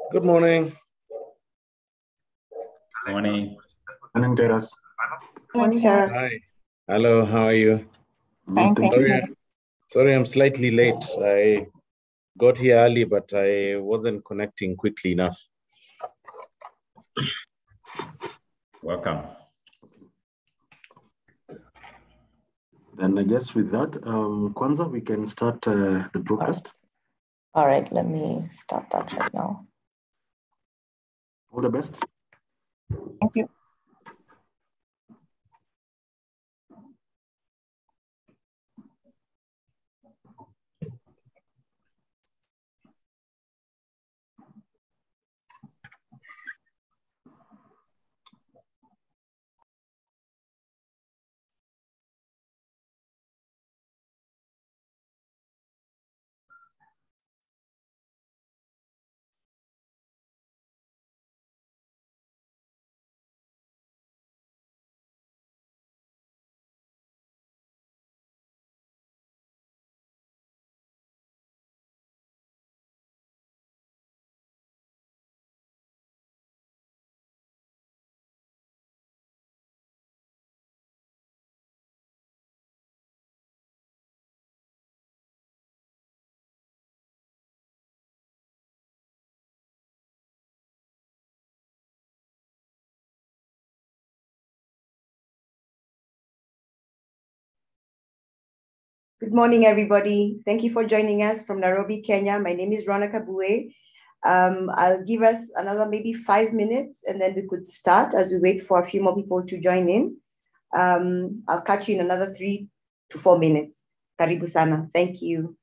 Good morning. Morning. Morning, Teras. Morning, Teras. Hi. Hello, how are you? Fine, thank you. Sorry, I'm slightly late. I got here early, but I wasn't connecting quickly enough. Welcome. Then I guess with that, Kwanza, we can start the broadcast. All right, let me start that right now. All the best. Thank you. Good morning, everybody. Thank you for joining us from Nairobi, Kenya. My name is Rona Kabue. I'll give us another maybe 5 minutes and then we could start as we wait for a few more people to join in. I'll catch you in another 3 to 4 minutes. Karibu sana. Thank you.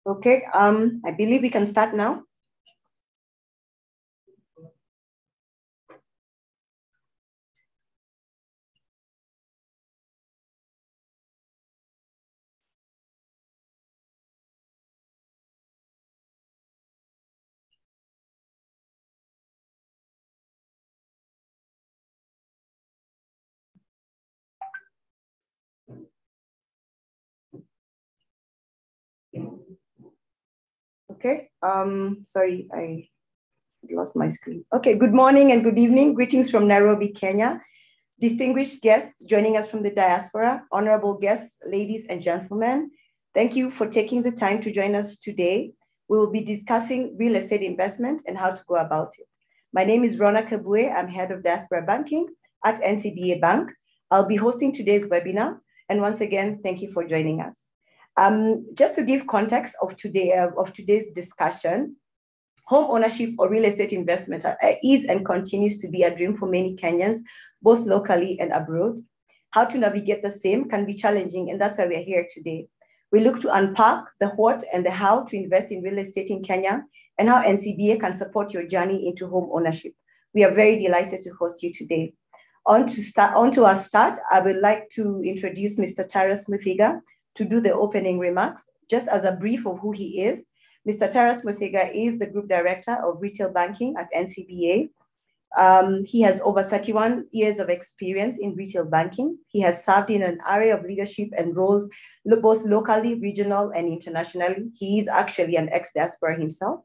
Okay, I believe we can start now. Okay, sorry, I lost my screen. Okay, good morning and good evening. Greetings from Nairobi, Kenya. Distinguished guests joining us from the diaspora, honorable guests, ladies and gentlemen, thank you for taking the time to join us today. We will be discussing real estate investment and how to go about it. My name is Rona Kabue. I'm head of diaspora banking at NCBA Bank. I'll be hosting today's webinar. And once again, thank you for joining us. Just to give context of today's discussion, home ownership or real estate investment is and continues to be a dream for many Kenyans, both locally and abroad. How to navigate the same can be challenging, and that's why we're here today. We look to unpack the what and the how to invest in real estate in Kenya and how NCBA can support your journey into home ownership. We are very delighted to host you today. On to our start, I would like to introduce Mr. Taras Muthiga to do the opening remarks. Just as a brief of who he is, Mr. Taras Muthiga is the Group Director of Retail Banking at NCBA. He has over 31 years of experience in retail banking. He has served in an array of leadership and roles, both locally, regional, and internationally. He is actually an ex-diaspora himself.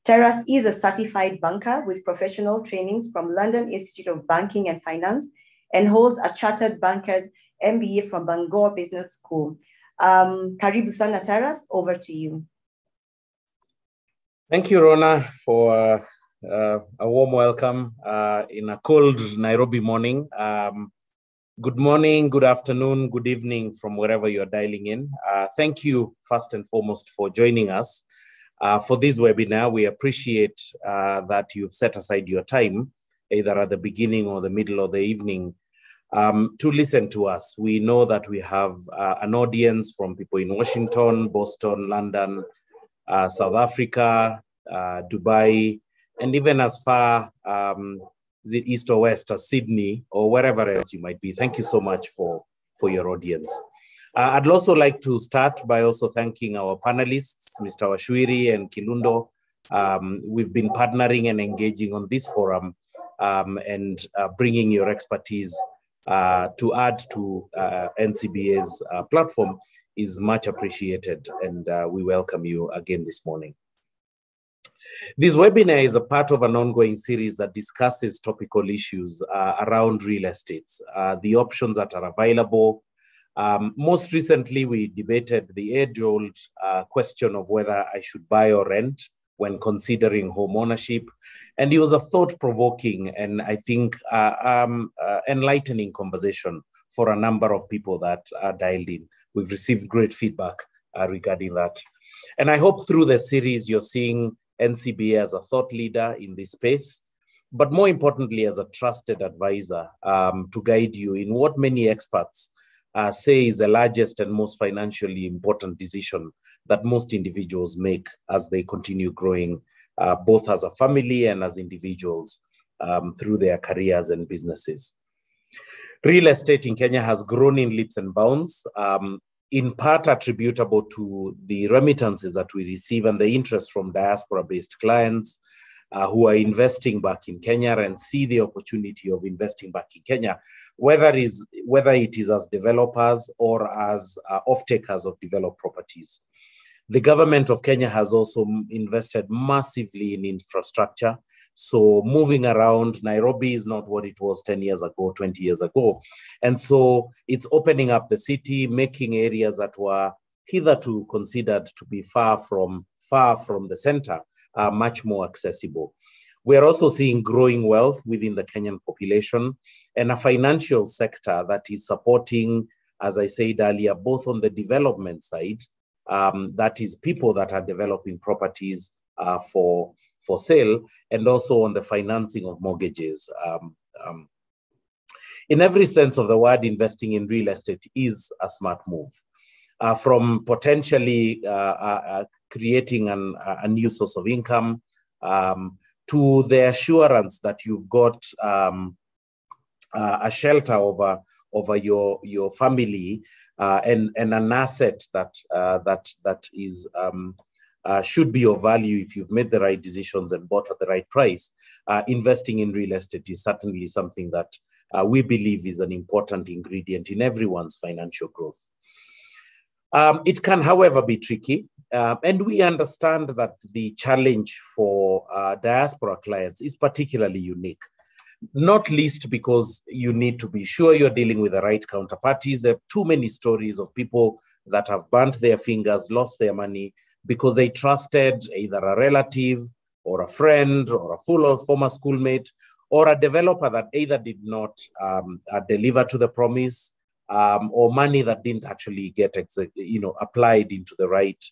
Taras is a certified banker with professional trainings from London Institute of Banking and Finance and holds a Chartered Bankers MBA from Bangor Business School. Karibu sana Taras, over to you. Thank you, Rona, for a warm welcome in a cold Nairobi morning. Good morning, good afternoon, good evening from wherever you're dialing in. Thank you, first and foremost, for joining us for this webinar. We appreciate that you've set aside your time, either at the beginning or the middle of the evening, to listen to us. We know that we have an audience from people in Washington, Boston, London, South Africa, Dubai, and even as far east or west as Sydney or wherever else you might be. Thank you so much for your audience. I'd also like to start by also thanking our panelists, Mr. Washwiri and Kilundo. We've been partnering and engaging on this forum and bringing your expertise to add to NCBA's platform is much appreciated, and we welcome you again this morning. This webinar is a part of an ongoing series that discusses topical issues around real estate, the options that are available. Most recently, we debated the age-old question of whether I should buy or rent when considering home ownership. And it was a thought-provoking and I think enlightening conversation for a number of people that are dialed in. We've received great feedback regarding that. And I hope through the series, you're seeing NCBA as a thought leader in this space, but more importantly, as a trusted advisor to guide you in what many experts say is the largest and most financially important decision that most individuals make as they continue growing, both as a family and as individuals through their careers and businesses. Real estate in Kenya has grown in leaps and bounds, in part attributable to the remittances that we receive and the interest from diaspora-based clients who are investing back in Kenya and see the opportunity of investing back in Kenya, whether it is as developers or as off-takers of developed properties. The government of Kenya has also invested massively in infrastructure. So moving around, Nairobi is not what it was 10 years ago, 20 years ago. And so it's opening up the city, making areas that were hitherto considered to be far from the center much more accessible. We are also seeing growing wealth within the Kenyan population and a financial sector that is supporting, as I said earlier, both on the development side, that is people that are developing properties for sale, and also on the financing of mortgages. In every sense of the word, investing in real estate is a smart move. from potentially creating a new source of income, to the assurance that you've got a shelter over your family, and an asset that is should be of value if you've made the right decisions and bought at the right price. Investing in real estate is certainly something that we believe is an important ingredient in everyone's financial growth. It can, however, be tricky, and we understand that the challenge for diaspora clients is particularly unique, not least because you need to be sure you're dealing with the right counterparties. There are too many stories of people that have burnt their fingers, lost their money, because they trusted either a relative or a friend or a former schoolmate or a developer that either did not deliver to the promise, or money that didn't actually get applied into the right,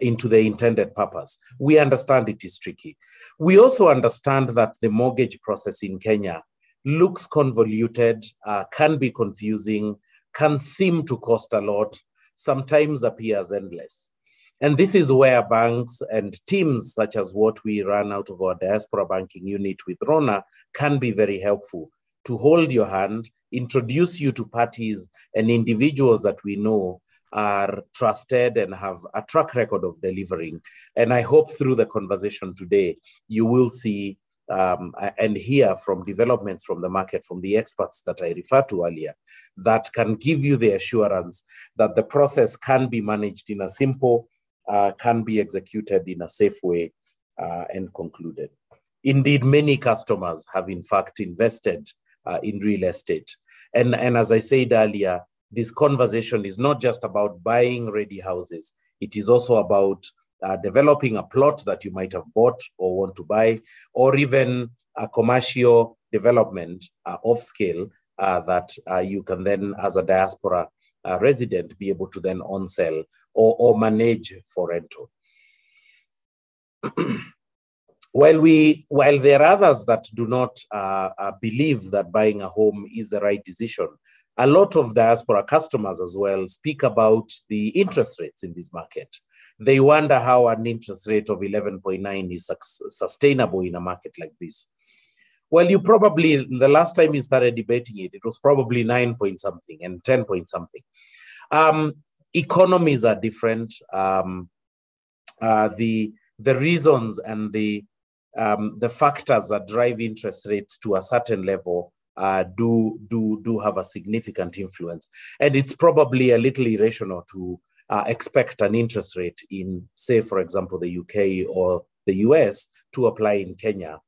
into the intended purpose. We understand it is tricky. We also understand that the mortgage process in Kenya looks convoluted, can be confusing, can seem to cost a lot, sometimes appears endless. And this is where banks and teams such as what we run out of our diaspora banking unit with Rona can be very helpful to hold your hand, introduce you to parties and individuals that we know are trusted and have a track record of delivering. And I hope through the conversation today, you will see and hear from developments from the market, from the experts that I referred to earlier, that can give you the assurance that the process can be managed in a simple, can be executed in a safe way, and concluded. Indeed, many customers have in fact invested in real estate. And as I said earlier, this conversation is not just about buying ready houses. It is also about developing a plot that you might have bought or want to buy, or even a commercial development of scale that you can then, as a diaspora resident, be able to then on-sell or manage for rental. While there are others that do not believe that buying a home is the right decision, a lot of diaspora customers as well speak about the interest rates in this market. They wonder how an interest rate of 11.9 is sustainable in a market like this. Well, you probably, the last time you started debating it, it was probably 9 point something and 10 point something. Economies are different. The reasons and the factors that drive interest rates to a certain level do have a significant influence. And it's probably a little irrational to expect an interest rate in, say, for example, the UK or the US to apply in Kenya.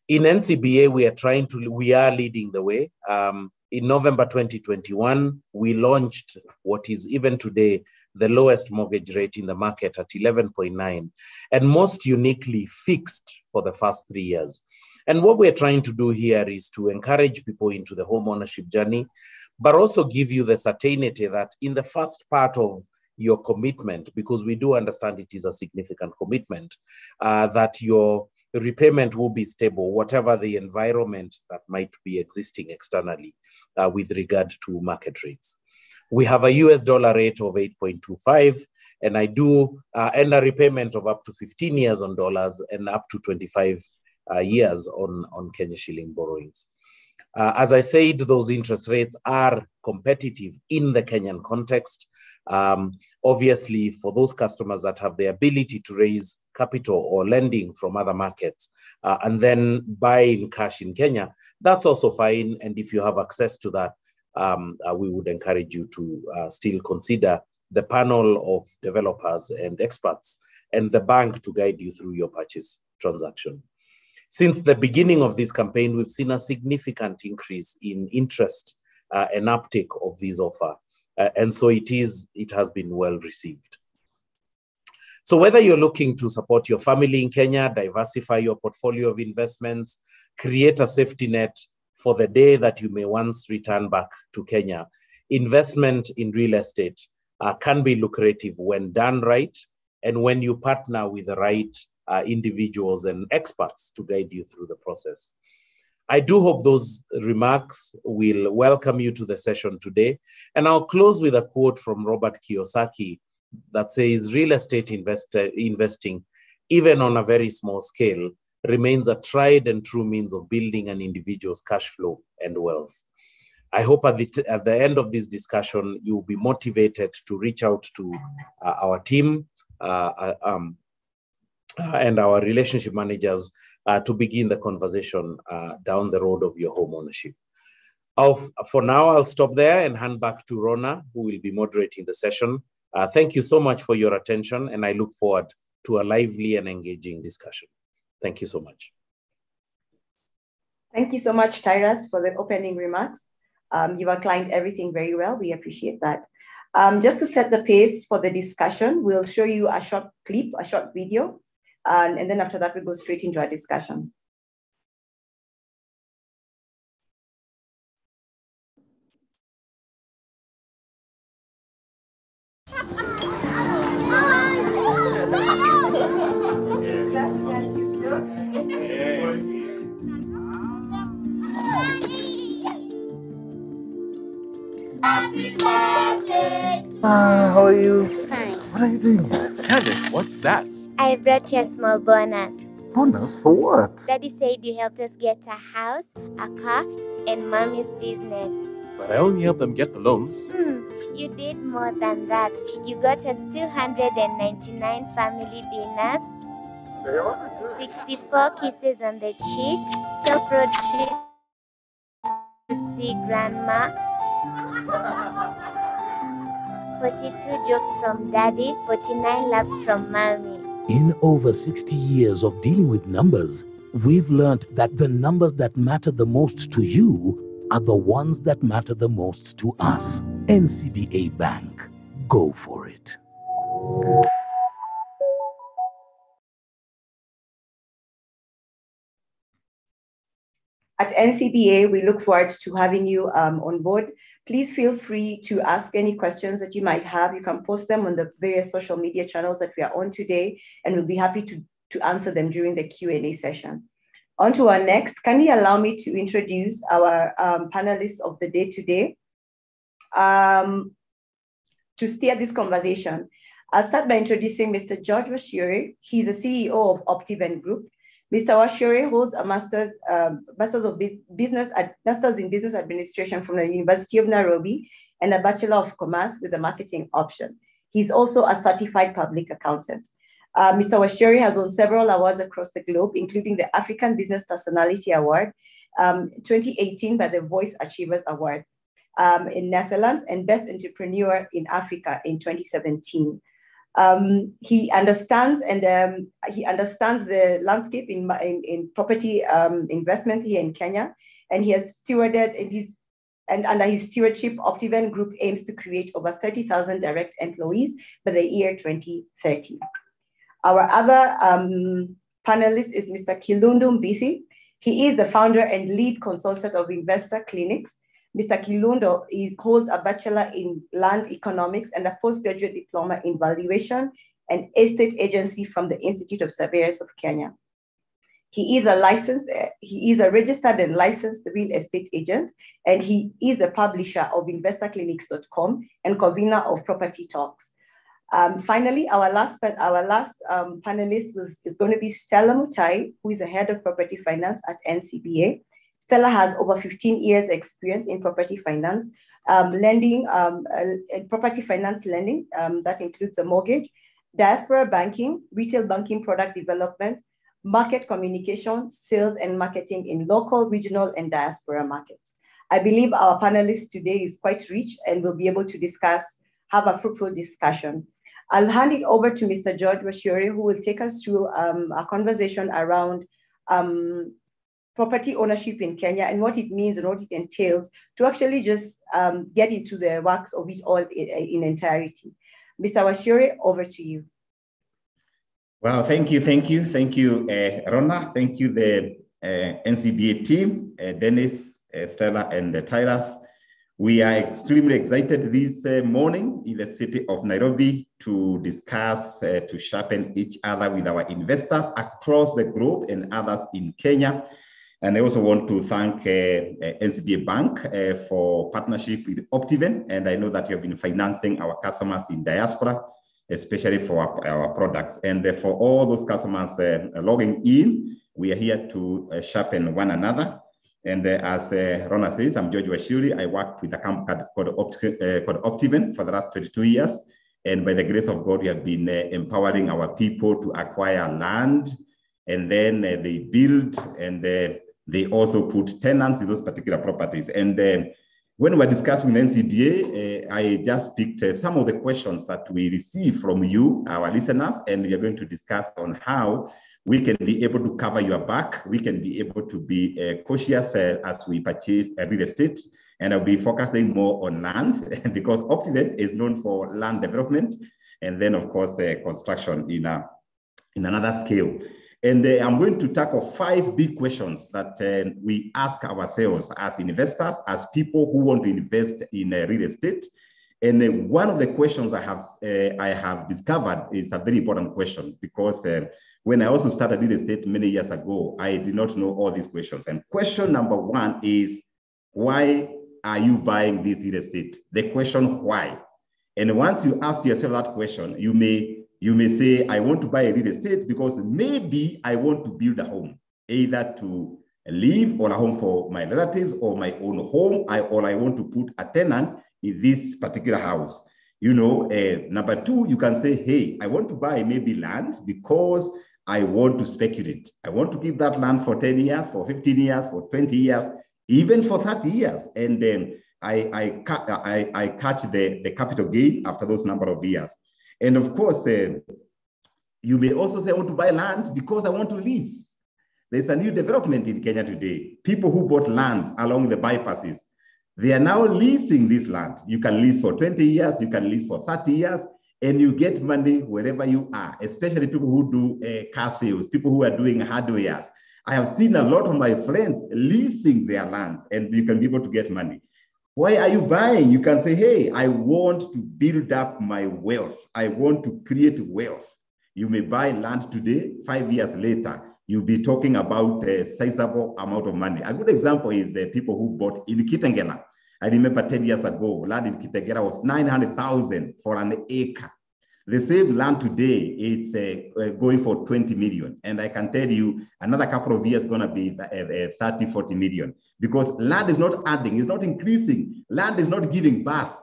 In NCBA, we are leading the way. In November 2021, we launched what is even today the lowest mortgage rate in the market at 11.9, and most uniquely fixed for the first 3 years. And what we're trying to do here is to encourage people into the home ownership journey, but also give you the certainty that in the first part of your commitment, because we do understand it is a significant commitment, that your repayment will be stable, whatever the environment that might be existing externally with regard to market rates. We have a US dollar rate of 8.25, and I do end a repayment of up to 15 years on dollars and up to 25 years on Kenya shilling borrowings. As I said, those interest rates are competitive in the Kenyan context. Obviously, for those customers that have the ability to raise capital or lending from other markets and then buy in cash in Kenya, that's also fine. And if you have access to that, we would encourage you to still consider the panel of developers and experts and the bank to guide you through your purchase transaction. Since the beginning of this campaign, we've seen a significant increase in interest and uptake of this offer. And so it has been well received. So whether you're looking to support your family in Kenya, diversify your portfolio of investments, create a safety net for the day that you may once return back to Kenya, investment in real estate can be lucrative when done right and when you partner with the right individuals and experts to guide you through the process. I do hope those remarks will welcome you to the session today. And I'll close with a quote from Robert Kiyosaki that says, real estate investing, even on a very small scale, remains a tried and true means of building an individual's cash flow and wealth. I hope at the end of this discussion, you will be motivated to reach out to our team and our relationship managers to begin the conversation down the road of your home ownership. For now, I'll stop there and hand back to Rona, who will be moderating the session. Thank you so much for your attention, and I look forward to a lively and engaging discussion. Thank you so much. Thank you so much, Tyrus, for the opening remarks. You've outlined everything very well. We appreciate that. Just to set the pace for the discussion, we'll show you a short clip, a short video, and then after that, we'll go straight into our discussion. Happy birthday! How are you? Fine. What are you doing? Candice, what's that? I brought you a small bonus. Bonus for what? Daddy said you helped us get a house, a car, and mommy's business. But I only helped them get the loans. You did more than that. You got us 299 family dinners, 64 kisses on the cheek, top road trip to see grandma, 42 jokes from daddy, 49 laughs from mommy. In over 60 years of dealing with numbers, we've learned that the numbers that matter the most to you are the ones that matter the most to us. NCBA Bank. Go for it. At NCBA, we look forward to having you on board. Please feel free to ask any questions that you might have. You can post them on the various social media channels that we are on today, and we'll be happy to answer them during the Q&A session. On to our next. Kindly allow me to introduce our panelists of the day today. To steer this conversation, I'll start by introducing Mr. George Washiore. He's the CEO of Optiven Group. Mr. Washiore holds a Master's in Business Administration from the University of Nairobi and a Bachelor of Commerce with a marketing option. He's also a certified public accountant. Mr. Washiore has won several awards across the globe, including the African Business Personality Award, 2018 by the Voice Achievers Award in Netherlands, and Best Entrepreneur in Africa in 2017. He understands the landscape in property investment here in Kenya, and he has stewarded and under his stewardship, Optiven Group aims to create over 30,000 direct employees by the year 2030. Our other panelist is Mr. Kilundu Mbithi. He is the founder and lead consultant of Investor Clinics. Mr. Kilundu holds a Bachelor in Land Economics and a postgraduate diploma in Valuation and Estate Agency from the Institute of Surveyors of Kenya. He is a registered and licensed real estate agent, and he is the publisher of InvestorClinics.com and convener of Property Talks. Finally, our last panelist is going to be Stella Mutai, who is the head of property finance at NCBA. Stella has over 15 years experience in property finance, property finance lending, that includes the mortgage, diaspora banking, retail banking product development, market communication, sales and marketing in local, regional, and diaspora markets. I believe our panelist today is quite rich and will be able to have a fruitful discussion. I'll hand it over to Mr. George Washiore, who will take us through a conversation around property ownership in Kenya and what it means and what it entails to actually just get into the works of it all in entirety. Mr. Washiore, over to you. Well, thank you, Rona. Thank you, the NCBA team, Dennis, Stella, and Tyrus. We are extremely excited this morning in the city of Nairobi to discuss, to sharpen each other with our investors across the globe and others in Kenya. And I also want to thank NCBA Bank for partnership with Optiven. And I know that you have been financing our customers in diaspora, especially for our products. And for all those customers logging in, we are here to sharpen one another. And as Rona says, I'm George Washuri. I worked with a company called Optiven for the last 22 years. And by the grace of God, we have been empowering our people to acquire land. And then they build, and they also put tenants in those particular properties. And when we're discussing NCBA, I just picked some of the questions that we receive from you, our listeners, and we are going to discuss on how we can be able to cover your back. We can be able to be cautious as we purchase a real estate. And I'll be focusing more on land because Optiven is known for land development. And then, of course, construction in another scale. And I'm going to tackle 5 big questions that we ask ourselves as investors, as people who want to invest in real estate. And one of the questions I have discovered is a very important question because when I also started real estate many years ago, I did not know all these questions. And question number 1 is, why are you buying this real estate? The question why. And once you ask yourself that question, you may say, I want to buy a real estate because maybe I want to build a home, either to live or a home for my relatives or my own home, or I want to put a tenant in this particular house. You know, number 2, you can say, hey, I want to buy maybe land because I want to speculate. I want to keep that land for 10 years, for 15 years, for 20 years, even for 30 years. And then I catch the capital gain after those number of years. And of course, you may also say, I want to buy land because I want to lease. There's a new development in Kenya today. People who bought land along the bypasses, they are now leasing this land. You can lease for 20 years, you can lease for 30 years, and you get money wherever you are, especially people who do car sales, people who are doing hardwares. I have seen a lot of my friends leasing their land, and you can be able to get money. Why are you buying? You can say, hey, I want to build up my wealth. I want to create wealth. You may buy land today, 5 years later, you'll be talking about a sizable amount of money. A good example is the people who bought in Kitengela. I remember 10 years ago, land in Kitengela was 900,000 for an acre. The same land today, it's going for 20 million. And I can tell you another couple of years going to be 30, 40 million. Because land is not adding, it's not increasing. Land is not giving birth.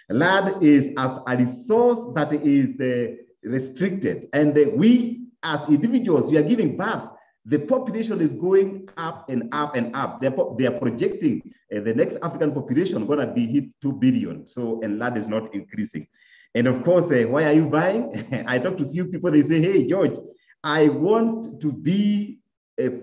Land is as a resource that is restricted. And we as individuals, we are giving birth. The population is going up and up and up. They are projecting the next African population going to be hit 2 billion. So, and land is not increasing. And of course, why are you buying? I talk to a few people, they say, hey, George, I want to be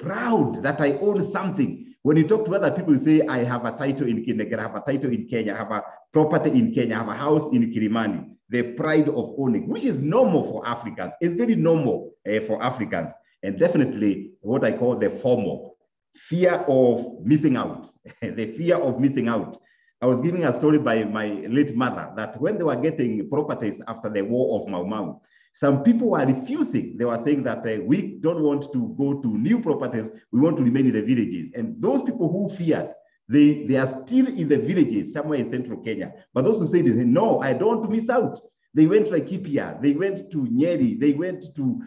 proud that I own something. When you talk to other people, you say, I have a title in Kenya, I have a title in Kenya, I have a property in Kenya, I have a house in Kilimani. The pride of owning, which is normal for Africans. It's very normal for Africans. And definitely what I call the FOMO, fear of missing out, the fear of missing out. I was giving a story by my late mother that when they were getting properties after the War of Mau Mau, some people were refusing. They were saying that we don't want to go to new properties. We want to remain in the villages. And those people who feared, they are still in the villages somewhere in central Kenya. But those who said, no, I don't want to miss out. They went to Laikipia, they went to Nyeri, they went to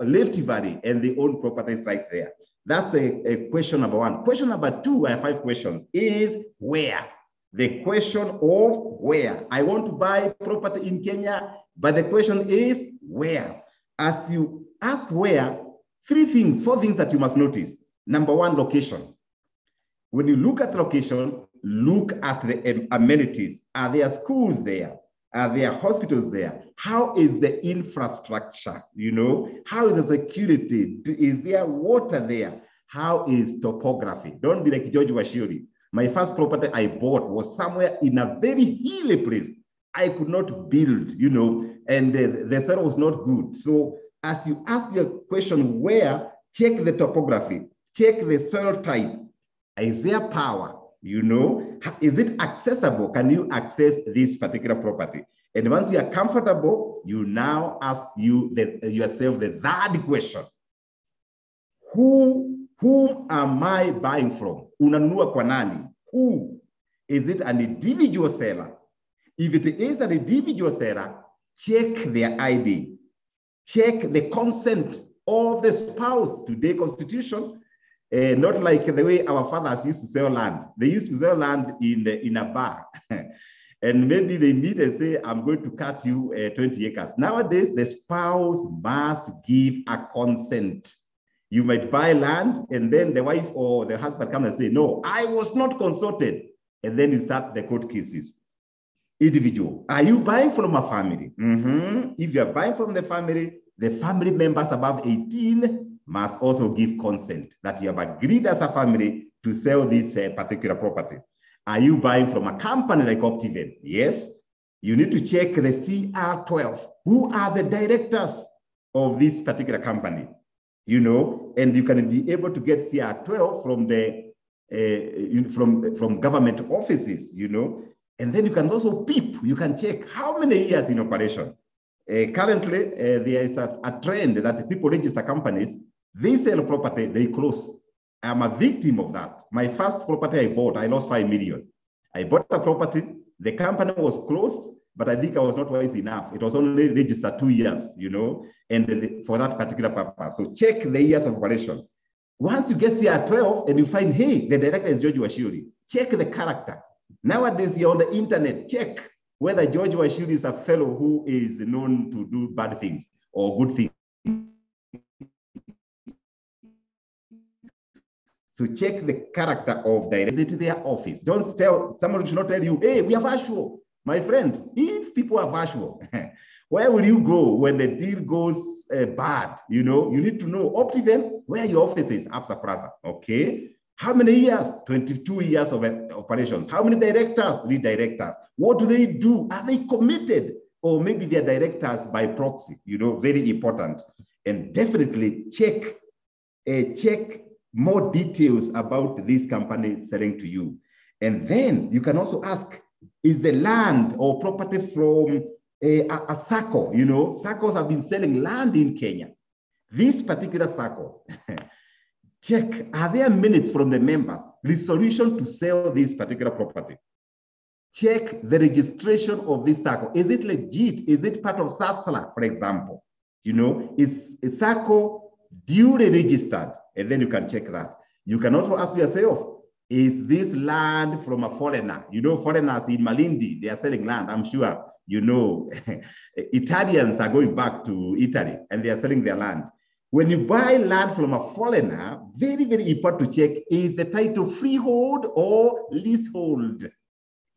Rift Valley, and they own properties right there. That's a question number 1. Question number 2, I have 5 questions, is where? The question of where. I want to buy property in Kenya, but the question is where? As you ask where, 4 things that you must notice. Number 1, location. When you look at location, look at the amenities. Are there schools there? Are there hospitals there? How is the infrastructure? You know, how is the security? Is there water there? How is topography? Don't be like George Washuri. My first property I bought was somewhere in a very hilly place. I could not build, you know, and the soil was not good. So as you ask your question where, check the topography, check the soil type. Is there power? You know, is it accessible? Can you access this particular property? And once you are comfortable, you now ask yourself the 3rd question. Who Whom am I buying from? Unanunua kwa nani? Who? Is it an individual seller? If it is an individual seller, check their ID. Check the consent of the spouse. Today, Constitution, not like the way our fathers used to sell land. They used to sell land in a bar. And maybe they meet and say, I'm going to cut you 20 acres. Nowadays, the spouse must give a consent. You might buy land and then the wife or the husband come and say, no, I was not consulted. And then you start the court cases. Individual. Are you buying from a family? If you are buying from the family members above 18 must also give consent that you have agreed as a family to sell this particular property. Are you buying from a company like Optiven? Yes. You need to check the CR12. Who are the directors of this particular company? You know, and you can be able to get CR12 from the from government offices, you know, and then you can also peep. You can check how many years in operation. Currently, there is a trend that people register companies, they sell property, they close. I'm a victim of that. My first property I bought, I lost 5 million. I bought a property, the company was closed, but I think I was not wise enough. It was only registered 2 years, you know, and for that particular purpose. So check the years of operation. Once you get CR12 and you find, hey, the director is George Washuri, check the character. Nowadays, you're on the internet, check whether George Washuri is a fellow who is known to do bad things or good things. So check the character of the visit their office. Don't tell, someone should not tell you, hey, we are virtual. My friend, if people are virtual, where will you go when the deal goes bad? You know, you need to know Optiven, where your office is, Absa Plaza, okay? How many years? 22 years of operations. How many directors? 3 directors. What do they do? Are they committed? Or maybe they're directors by proxy, you know, very important. And definitely check more details about this company selling to you. And then you can also ask, is the land or property from a SACCO? You know, SACCOs have been selling land in Kenya. This particular SACCO, check, are there minutes from the members, resolution to sell this particular property? Check the registration of this SACCO. Is it legit? Is it part of SASLA, for example? You know, is a SACCO duly registered? And then you can check that. You can also ask yourself, is this land from a foreigner? You know, foreigners in Malindi, they are selling land, I'm sure. You know, Italians are going back to Italy and they are selling their land. When you buy land from a foreigner, very, very important to check, is the title freehold or leasehold?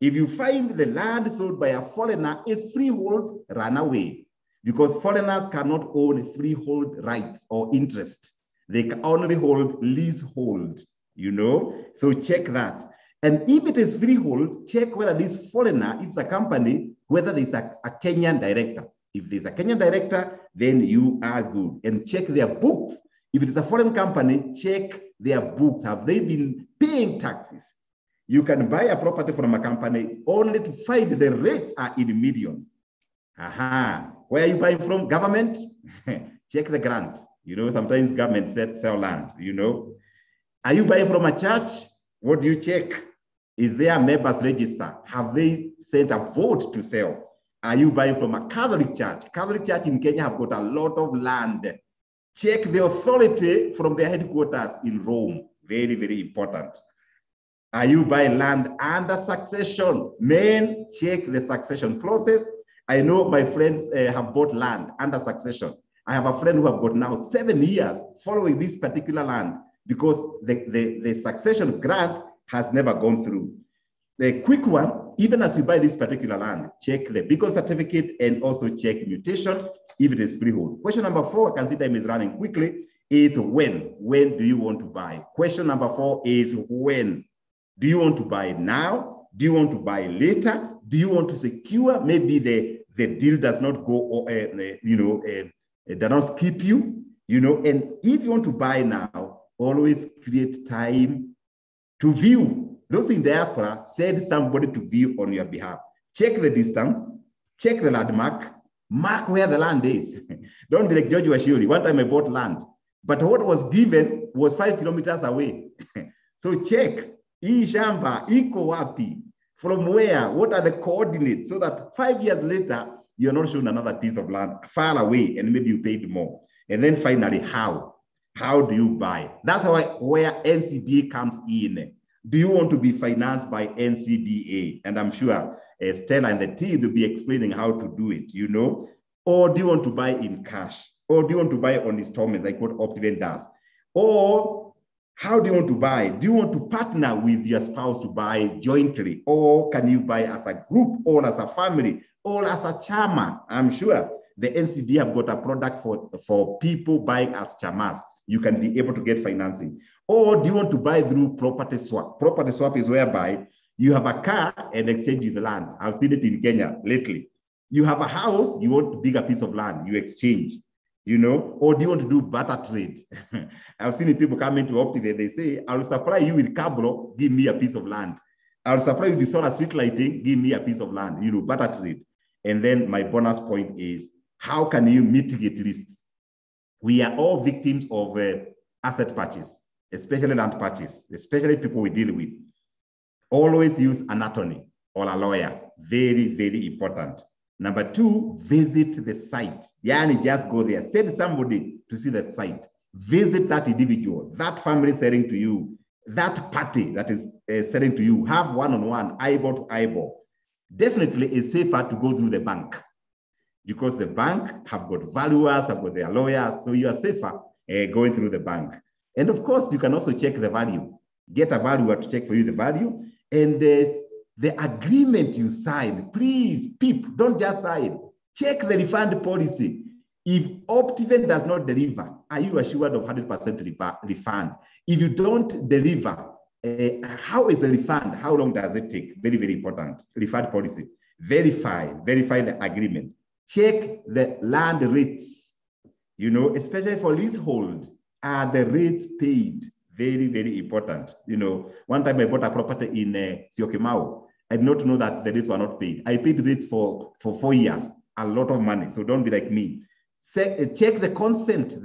If you find the land sold by a foreigner is freehold, run away. Because foreigners cannot own freehold rights or interest. They can only hold leasehold, you know? So check that. And if it is freehold, check whether this foreigner, it's a company, whether there's a Kenyan director. If there's a Kenyan director, then you are good. And check their books. If it is a foreign company, check their books. Have they been paying taxes? You can buy a property from a company only to find the rates are in millions. Aha. Where are you buying from? Government? Check the grant. You know, sometimes government sell land, you know. Are you buying from a church? What do you check? Is there a members register? Have they sent a vote to sell? Are you buying from a Catholic church? Catholic church in Kenya have got a lot of land. Check the authority from their headquarters in Rome. Very, very important. Are you buying land under succession? Men, check the succession process. I know my friends have bought land under succession. I have a friend who have got now 7 years following this particular land because the succession grant has never gone through. The quick one, even as you buy this particular land, check the beacon certificate and also check mutation if it is freehold. Question number 4, I can see time is running quickly, is when. When do you want to buy? Question number 4 is when. Do you want to buy now? Do you want to buy later? Do you want to secure maybe the deal does not go, does not keep you, you know? And if you want to buy now, always create time to view. Those in diaspora, send somebody to view on your behalf. Check the distance, check the landmark, mark where the land is. Don't be like George Washuri. One time I bought land, but what was given was 5 kilometers away. So check, hii shamba iko wapi? From where? What are the coordinates? So that 5 years later, you're not shown another piece of land far away and maybe you paid more. And then finally, how? How do you buy? That's where NCBA comes in. Do you want to be financed by NCBA? And I'm sure Stella and the team will be explaining how to do it, you know? Or do you want to buy in cash? Or do you want to buy on installment like what Optiven does? Or how do you want to buy? Do you want to partner with your spouse to buy jointly? Or can you buy as a group or as a family or as a chama? I'm sure the NCBA have got a product for people buying as chamas. You can be able to get financing. Or do you want to buy through property swap? Property swap is whereby you have a car and exchange with the land. I've seen it in Kenya lately. You have a house, you want a bigger piece of land, you exchange, you know, or do you want to do barter trade? I've seen people come into Optiven, they say, I'll supply you with Cabro, give me a piece of land. I'll supply you with the solar street lighting, give me a piece of land, you know, barter trade. And then my bonus point is, how can you mitigate risks? We are all victims of asset purchase, especially land purchase, especially people we deal with. Always use an attorney or a lawyer. Very, very important. Number 2, visit the site. Yani just go there. Send somebody to see that site. Visit that individual, that family selling to you, that party that is selling to you. Have one-on-one, eyeball to eyeball. Definitely it's safer to go through the bank because the bank have got valuers, have got their lawyers, so you are safer going through the bank. And of course, you can also check the value. Get a valuer to check for you the value. And the agreement you sign, please, people, don't just sign. Check the refund policy. If Optiven does not deliver, are you assured of 100% refund? If you don't deliver, how is the refund? How long does it take? Very, very important. Refund policy. Verify the agreement. Check the land rates, you know, especially for leasehold. Are the rates paid? Very, very important. You know, one time I bought a property in Syokimau. I did not know that the rates were not paid. I paid rates for 4 years, a lot of money. So don't be like me. Check the consent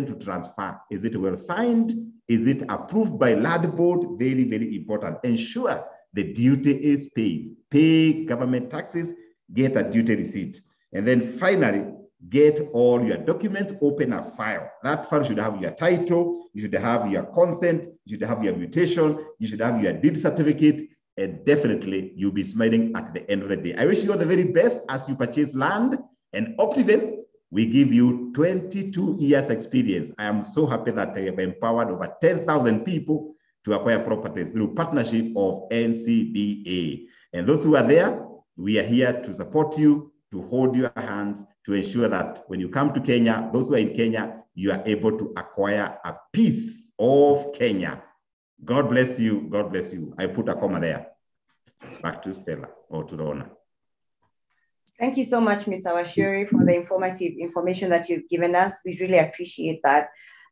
to transfer. Is it well signed? Is it approved by land board? Very, very important. Ensure the duty is paid. Pay government taxes, get a duty receipt. And then finally, get all your documents, open a file. That file should have your title, you should have your consent, you should have your mutation, you should have your deed certificate, and definitely you'll be smiling at the end of the day. I wish you all the very best as you purchase land. And Optiven, we give you 22 years experience. I am so happy that I have empowered over 10,000 people to acquire properties through partnership of NCBA. And those who are there, we are here to support you, to hold your hands, to ensure that when you come to Kenya, those who are in Kenya, you are able to acquire a piece of Kenya. God bless you. God bless you. I put a comma there. Back to Stella or to Rona. Thank you so much, Mr. Washuri, for the informative information that you've given us. We really appreciate that.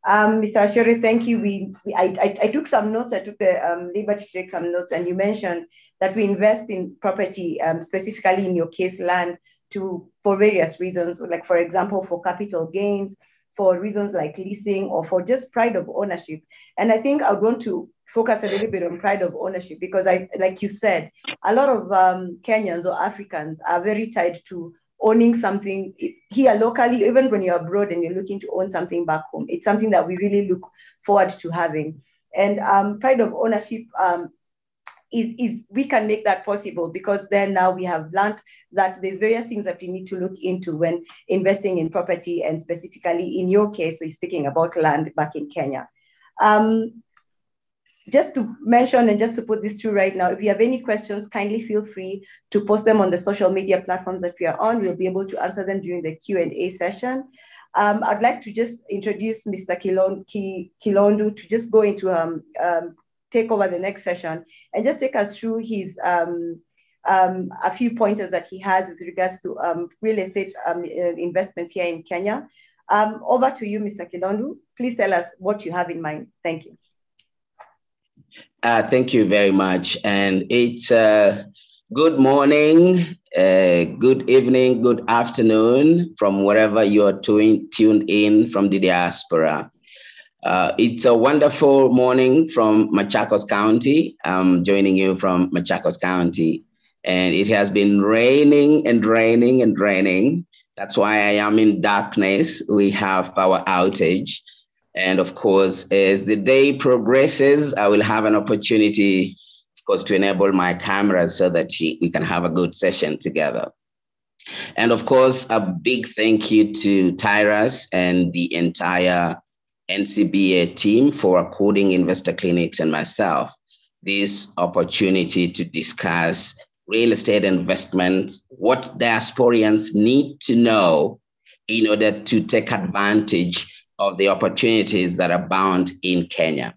Mr. Washuri, thank you. I took some notes. I took the liberty to take some notes, and you mentioned that we invest in property, specifically in your case, land, for various reasons, like for example, for capital gains, for reasons like leasing, or for just pride of ownership. And I think I would want to focus a little bit on pride of ownership because like you said, a lot of Kenyans or Africans are very tied to owning something here locally, even when you're abroad and you're looking to own something back home. It's something that we really look forward to having. And pride of ownership is we can make that possible because then now we have learned that there's various things that we need to look into when investing in property, and specifically in your case, we're speaking about land back in Kenya. Just to mention and just to put this through right now, if you have any questions, kindly feel free to post them on the social media platforms that we are on. We'll be able to answer them during the Q&A session. I'd like to just introduce Mr. Kilondu to just go into take over the next session and just take us through his a few pointers that he has with regards to real estate investments here in Kenya. Over to you, Mr. Kilondu. Please tell us what you have in mind. Thank you. Thank you very much. And it's good morning, good evening, good afternoon from wherever you're tuned in from the diaspora. It's a wonderful morning from Machakos County. I'm joining you from Machakos County, and it has been raining and raining and raining. That's why I am in darkness. We have power outage. And of course, as the day progresses, I will have an opportunity, of course, to enable my camera so that we can have a good session together. And of course, a big thank you to Tyrus and the entire NCBA team for affording Investor Clinics and myself this opportunity to discuss real estate investments, what diasporians need to know in order to take advantage of the opportunities that abound in Kenya.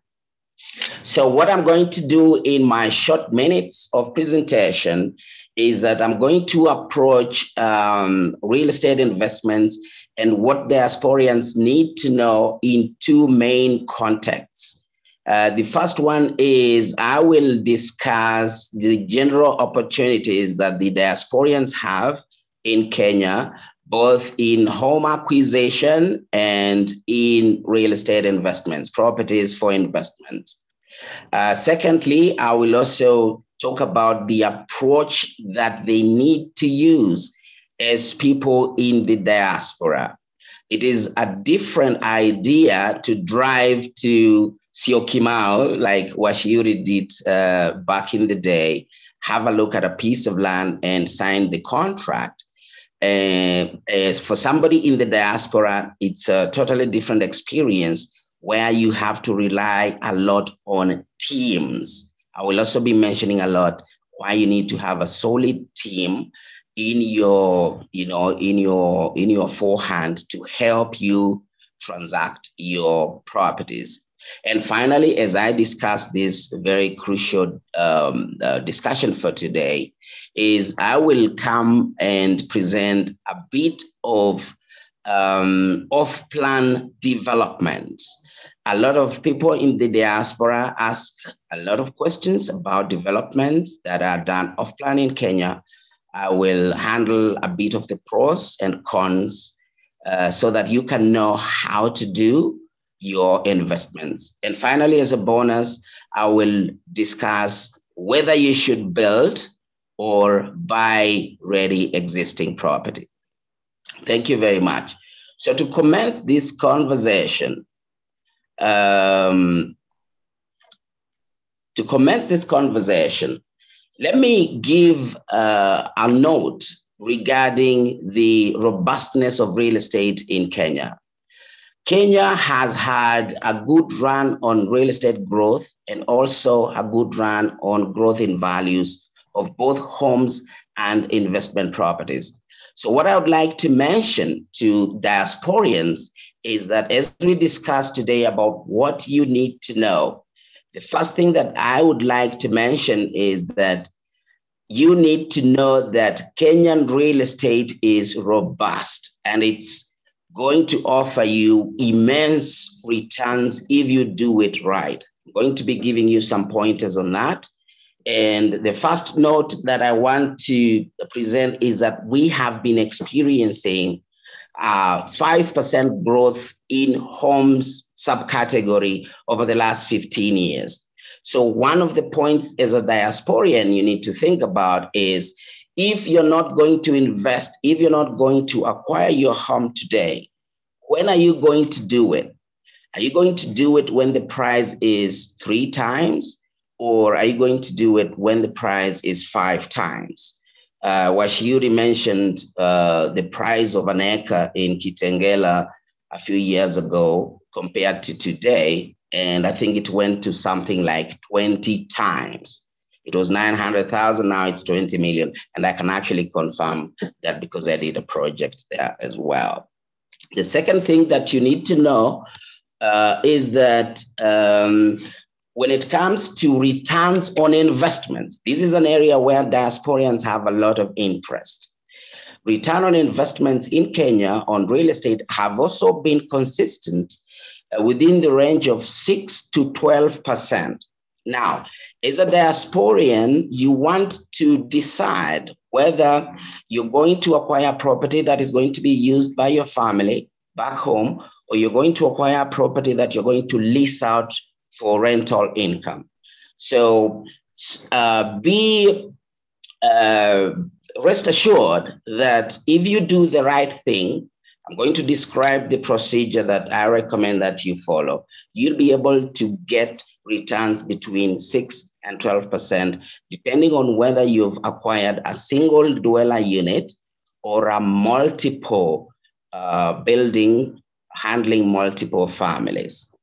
So what I'm going to do in my short minutes of presentation is that I'm going to approach real estate investments and what diasporians need to know in two main contexts. The first one is I will discuss the general opportunities that the diasporians have in Kenya, both in home acquisition and in real estate investments, properties for investments. Secondly, I will also talk about the approach that they need to use as people in the diaspora. It is a different idea to drive to Syokimau, like Washiuri did back in the day, have a look at a piece of land and sign the contract. As for somebody in the diaspora, it's a totally different experience where you have to rely a lot on teams. I will also be mentioning a lot why you need to have a solid team in your, in your forehand to help you transact your properties. And finally, as I discuss this very crucial discussion for today, is I will come and present a bit of off-plan developments. A lot of people in the diaspora ask a lot of questions about developments that are done off-plan in Kenya. I will handle a bit of the pros and cons so that you can know how to do your investments. And finally, as a bonus, I will discuss whether you should build or buy ready existing property. Thank you very much. So to commence this conversation, let me give a note regarding the robustness of real estate in Kenya. Kenya has had a good run on real estate growth and also a good run on growth in values of both homes and investment properties. So what I would like to mention to diasporians is that as we discuss today about what you need to know, the first thing that I would like to mention is that you need to know that Kenyan real estate is robust and it's going to offer you immense returns if you do it right. I'm going to be giving you some pointers on that. And the first note that I want to present is that we have been experiencing 5% growth in homes subcategory over the last 15 years. So one of the points as a diasporian you need to think about is if you're not going to invest, if you're not going to acquire your home today, when are you going to do it? Are you going to do it when the price is 3 times? Or are you going to do it when the price is 5 times? Washiuri mentioned the price of an acre in Kitengela a few years ago compared to today. And I think it went to something like 20 times. It was 900,000, now it's 20 million. And I can actually confirm that because I did a project there as well. The second thing that you need to know is that when it comes to returns on investments, this is an area where diasporians have a lot of interest. Return on investments in Kenya on real estate have also been consistent within the range of 6 to 12%. Now, as a diasporian, you want to decide whether you're going to acquire property that is going to be used by your family back home, or you're going to acquire a property that you're going to lease out for rental income. So rest assured that if you do the right thing, I'm going to describe the procedure that I recommend that you follow. You'll be able to get returns between 6 and 12%, depending on whether you've acquired a single dweller unit or a multiple building handling multiple families.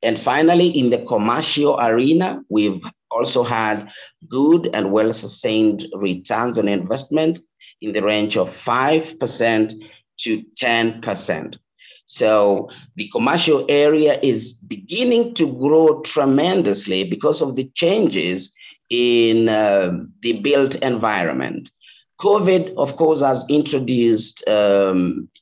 And finally, in the commercial arena, we've also had good and well-sustained returns on investment in the range of 5% to 10%. So the commercial area is beginning to grow tremendously because of the changes in the built environment. COVID, of course, has introduced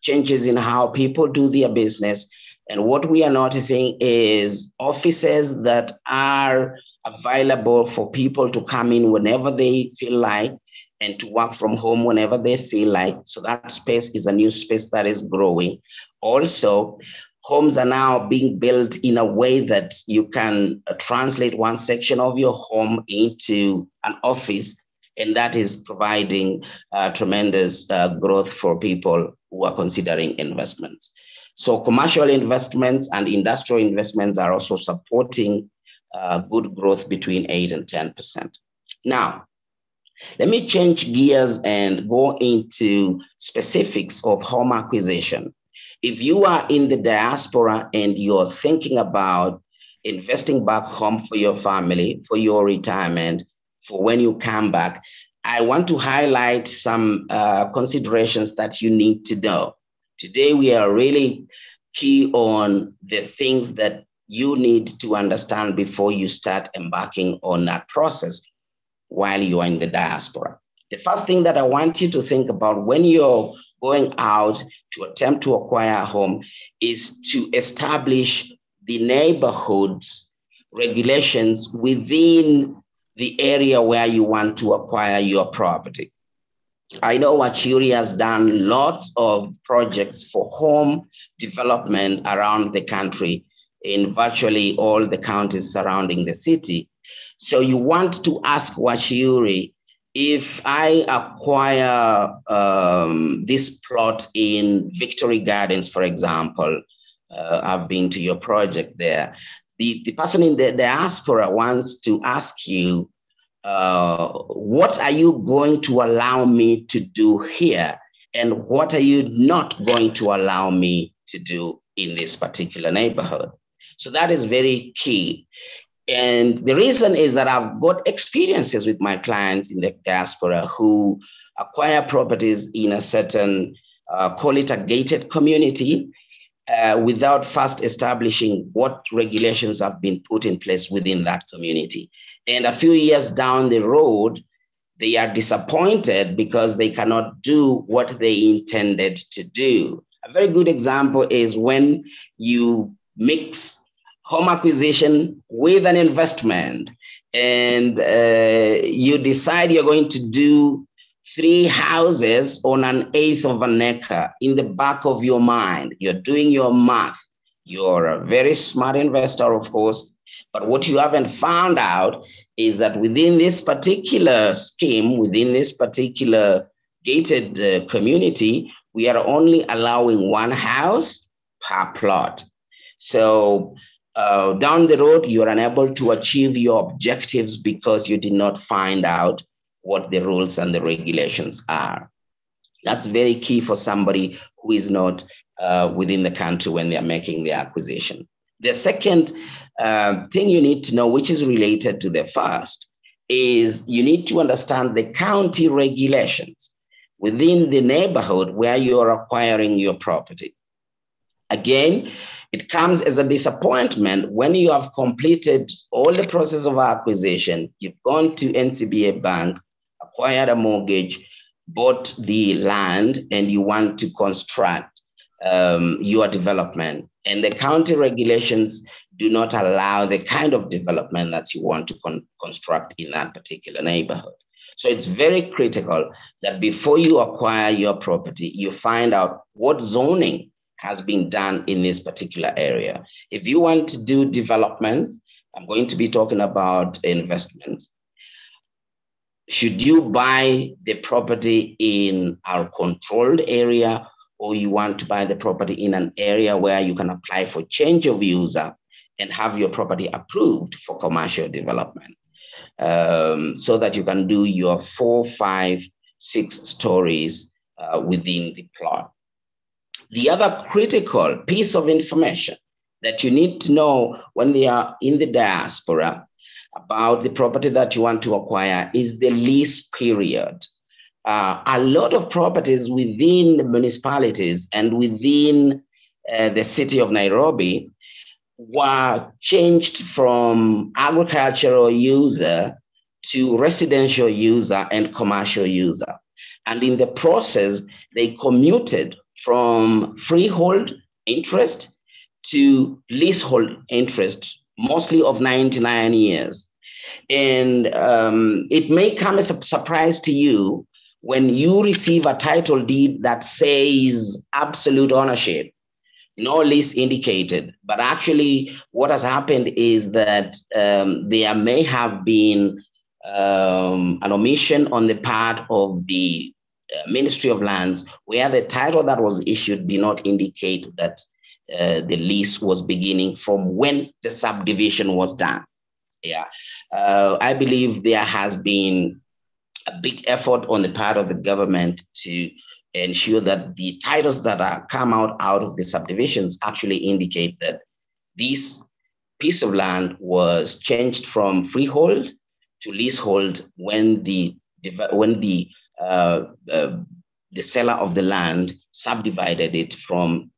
changes in how people do their business. And what we are noticing is offices that are available for people to come in whenever they feel like and to work from home whenever they feel like. So that space is a new space that is growing. Also, homes are now being built in a way that you can translate one section of your home into an office, and that is providing tremendous growth for people who are considering investments. So commercial investments and industrial investments are also supporting good growth between 8 and 10%. Now, let me change gears and go into specifics of home acquisition. If you are in the diaspora and you're thinking about investing back home for your family, for your retirement, for when you come back, I want to highlight some considerations that you need to know. Today, we are really key on the things that you need to understand before you start embarking on that process while you are in the diaspora. The first thing that I want you to think about when you're going out to attempt to acquire a home is to establish the neighborhood's regulations within the area where you want to acquire your property. I know Wachuri has done lots of projects for home development around the country in virtually all the counties surrounding the city. So you want to ask Wachuri, if I acquire this plot in Victory Gardens, for example, I've been to your project there, the person in the diaspora wants to ask you, what are you going to allow me to do here? And what are you not going to allow me to do in this particular neighborhood? So that is very key. And the reason is that I've got experiences with my clients in the diaspora who acquire properties in a certain, call it a gated community, without first establishing what regulations have been put in place within that community. And a few years down the road, they are disappointed because they cannot do what they intended to do. A very good example is when you mix home acquisition with an investment and you decide you're going to do 3 houses on 1/8 of an acre. In the back of your mind, you're doing your math. You're a very smart investor, of course, but what you haven't found out is that within this particular scheme, within this particular gated community, we are only allowing 1 house per plot. So down the road, you're unable to achieve your objectives because you did not find out what the rules and the regulations are. That's very key for somebody who is not within the country when they're making the acquisition. The second thing you need to know, which is related to the first, is you need to understand the county regulations within the neighborhood where you're acquiring your property. Again, it comes as a disappointment when you have completed all the process of acquisition, you've gone to NCBA Bank, acquired a mortgage, bought the land, and you want to construct your development. And the county regulations do not allow the kind of development that you want to construct in that particular neighborhood. So it's very critical that before you acquire your property, you find out what zoning has been done in this particular area. If you want to do development, I'm going to be talking about investments. Should you buy the property in our controlled area, or you want to buy the property in an area where you can apply for change of user and have your property approved for commercial development, so that you can do your 4, 5, 6 stories within the plot. The other critical piece of information that you need to know when they are in the diaspora about the property that you want to acquire is the lease period. A lot of properties within the municipalities and within the city of Nairobi were changed from agricultural user to residential user and commercial user. And in the process, they commuted from freehold interest to leasehold interest, mostly of 99 years. And it may come as a surprise to you when you receive a title deed that says absolute ownership, no lease indicated. But actually what has happened is that there may have been an omission on the part of the Ministry of Lands, where the title that was issued did not indicate that the lease was beginning from when the subdivision was done. Yeah, I believe there has been a big effort on the part of the government to ensure that the titles that are come out of the subdivisions actually indicate that this piece of land was changed from freehold to leasehold when the seller of the land subdivided it from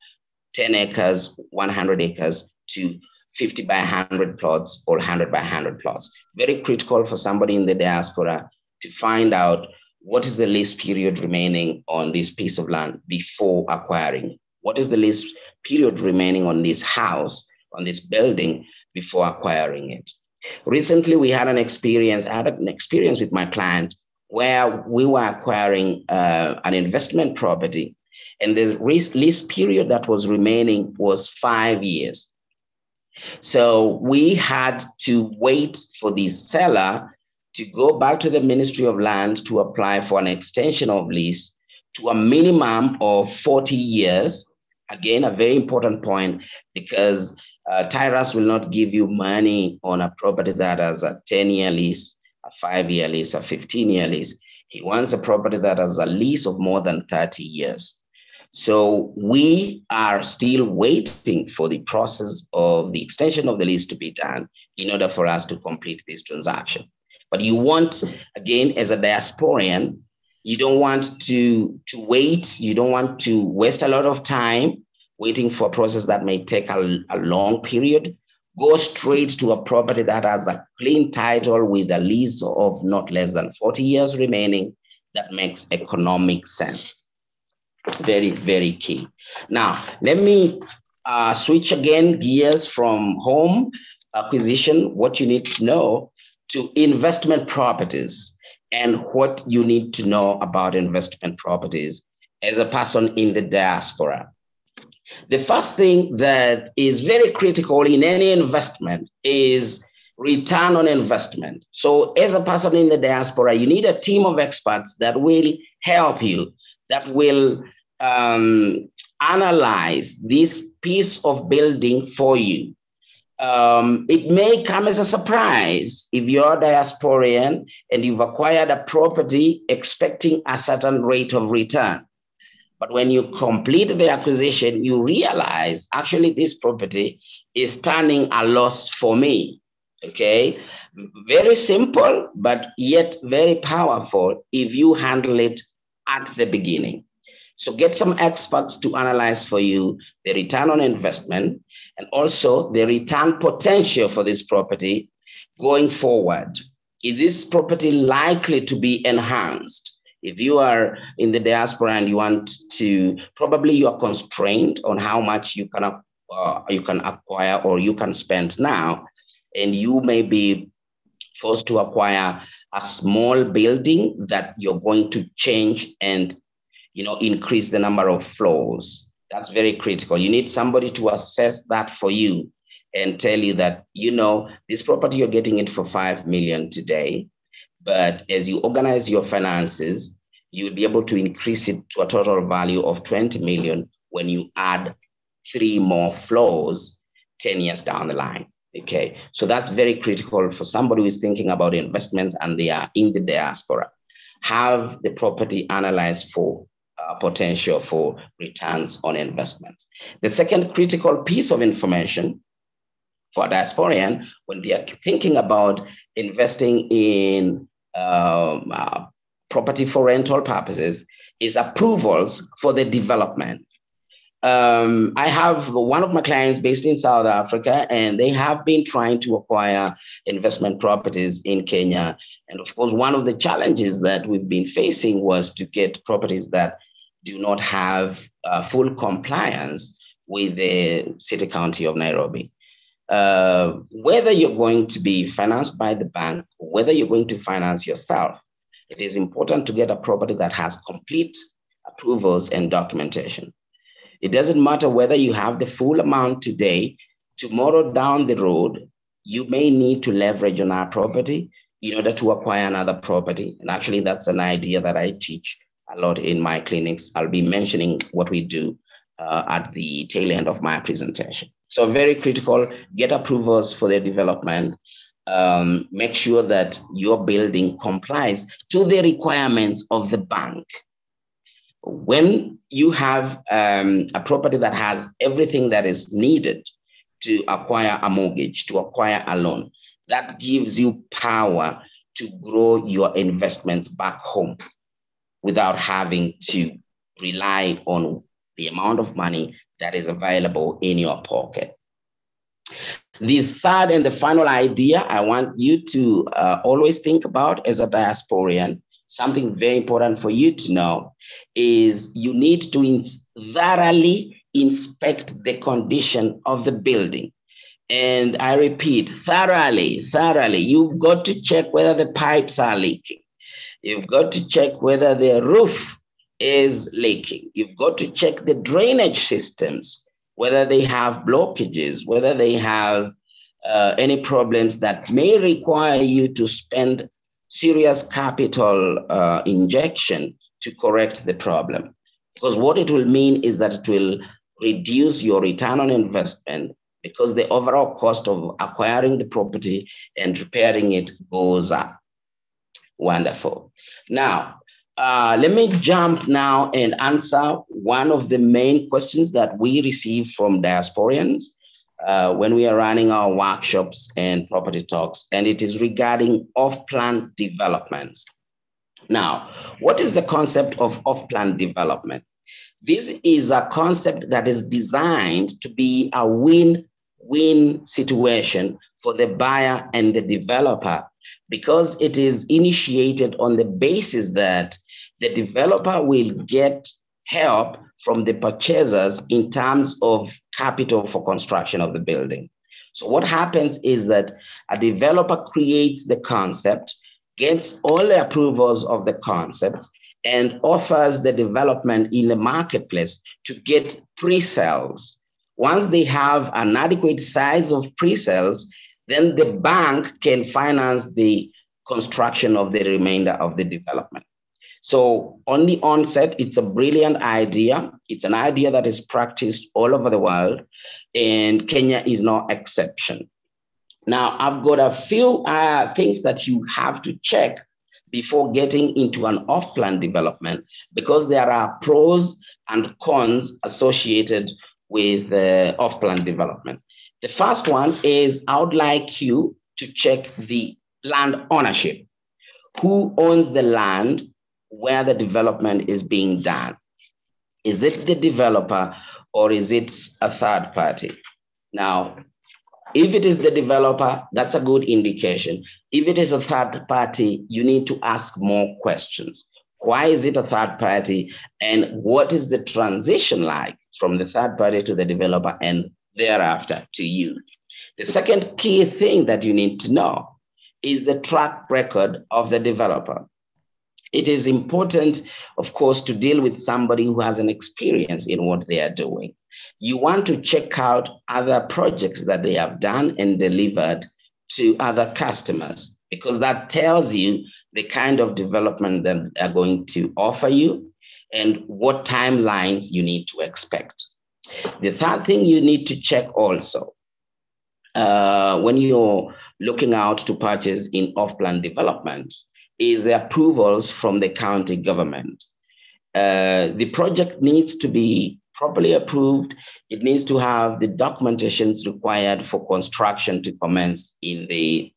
10 acres, 100 acres to 50 by 100 plots or 100 by 100 plots. Very critical for somebody in the diaspora to find out what is the lease period remaining on this piece of land before acquiring. What is the lease period remaining on this house, on this building before acquiring it? Recently, I had an experience with my client where we were acquiring an investment property, and the lease period that was remaining was 5 years. So we had to wait for the seller to go back to the Ministry of Land to apply for an extension of lease to a minimum of 40 years. Again, a very important point, because TIRAS will not give you money on a property that has a 10-year lease, a 5-year lease, a 15-year lease. He wants a property that has a lease of more than 30 years. So we are still waiting for the process of the extension of the lease to be done in order for us to complete this transaction. But you want, again, as a diasporian, you don't want to wait. You don't want to waste a lot of time waiting for a process that may take a long period. Go straight to a property that has a clean title with a lease of not less than 40 years remaining. That makes economic sense. Very, very key. Now, let me switch again gears from home acquisition, what you need to know, to investment properties and what you need to know about investment properties as a person in the diaspora. The first thing that is very critical in any investment is return on investment. So as a person in the diaspora, you need a team of experts that will help you, that will analyze this piece of building for you. It may come as a surprise if you're a diasporian and you've acquired a property expecting a certain rate of return. But when you complete the acquisition, you realize actually this property is turning a loss for me. Okay, very simple, but yet very powerful if you handle it at the beginning. So get some experts to analyze for you the return on investment and also the return potential for this property going forward. Is this property likely to be enhanced? If you are in the diaspora and you want to, probably you are constrained on how much you can acquire or you can spend now, and you may be forced to acquire a small building that you're going to change and increase the number of floors. That's very critical. You need somebody to assess that for you and tell you that, you know, this property, you're getting it for 5 million today, but as you organize your finances, you'll be able to increase it to a total value of 20 million when you add 3 more floors 10 years down the line. Okay, so that's very critical for somebody who is thinking about investments and they are in the diaspora. Have the property analyzed for potential for returns on investments. The second critical piece of information for a diasporian when they are thinking about investing in property for rental purposes is approvals for the development. I have one of my clients based in South Africa, and they have been trying to acquire investment properties in Kenya. And of course, one of the challenges that we've been facing was to get properties that do not have full compliance with the City County of Nairobi. Whether you're going to be financed by the bank, or whether you're going to finance yourself, it is important to get a property that has complete approvals and documentation. It doesn't matter whether you have the full amount today, tomorrow down the road, you may need to leverage on our property in order to acquire another property. And actually, that's an idea that I teach a lot in my clinics. I'll be mentioning what we do at the tail end of my presentation. So very critical, get approvals for the development. Make sure that your building complies to the requirements of the bank. When you have a property that has everything that is needed to acquire a mortgage, to acquire a loan, that gives you power to grow your investments back home without having to rely on the amount of money that is available in your pocket. The third and the final idea I want you to always think about as a diasporian, something very important for you to know, is you need to thoroughly inspect the condition of the building. And I repeat, thoroughly. You've got to check whether the pipes are leaking. You've got to check whether the roof is leaking. You've got to check the drainage systems, whether they have blockages, whether they have any problems that may require you to spend serious capital injection to correct the problem. Because what it will mean is that it will reduce your return on investment because the overall cost of acquiring the property and repairing it goes up. Wonderful. Now, let me jump now and answer one of the main questions that we receive from diasporians when we are running our workshops and property talks, and it is regarding off-plan developments. Now, what is the concept of off-plan development? This is a concept that is designed to be a win-win situation for the buyer and the developer, because it is initiated on the basis that the developer will get help from the purchasers in terms of capital for construction of the building. So what happens is that a developer creates the concept, gets all the approvals of the concept, and offers the development in the marketplace to get pre-sales. Once they have an adequate size of pre-sales, then the bank can finance the construction of the remainder of the development. So on the onset, it's a brilliant idea. It's an idea that is practiced all over the world, and Kenya is no exception. Now, I've got a few things that you have to check before getting into an off-plan development, because there are pros and cons associated with off-plan development. The first one is I would like you to check the land ownership. Who owns the land where the development is being done? Is it the developer or is it a third party? Now, if it is the developer, that's a good indication. If it is a third party, you need to ask more questions. Why is it a third party? And what is the transition like from the third party to the developer and thereafter to you? The second key thing that you need to know is the track record of the developer. it is important, of course, to deal with somebody who has an experience in what they are doing. You want to check out other projects that they have done and delivered to other customers, because that tells you the kind of development that they're going to offer you and what timelines you need to expect. The third thing you need to check also, when you're looking out to purchase in off-plan development, is the approvals from the county government. The project needs to be properly approved. It needs to have the documentations required for construction to commence in the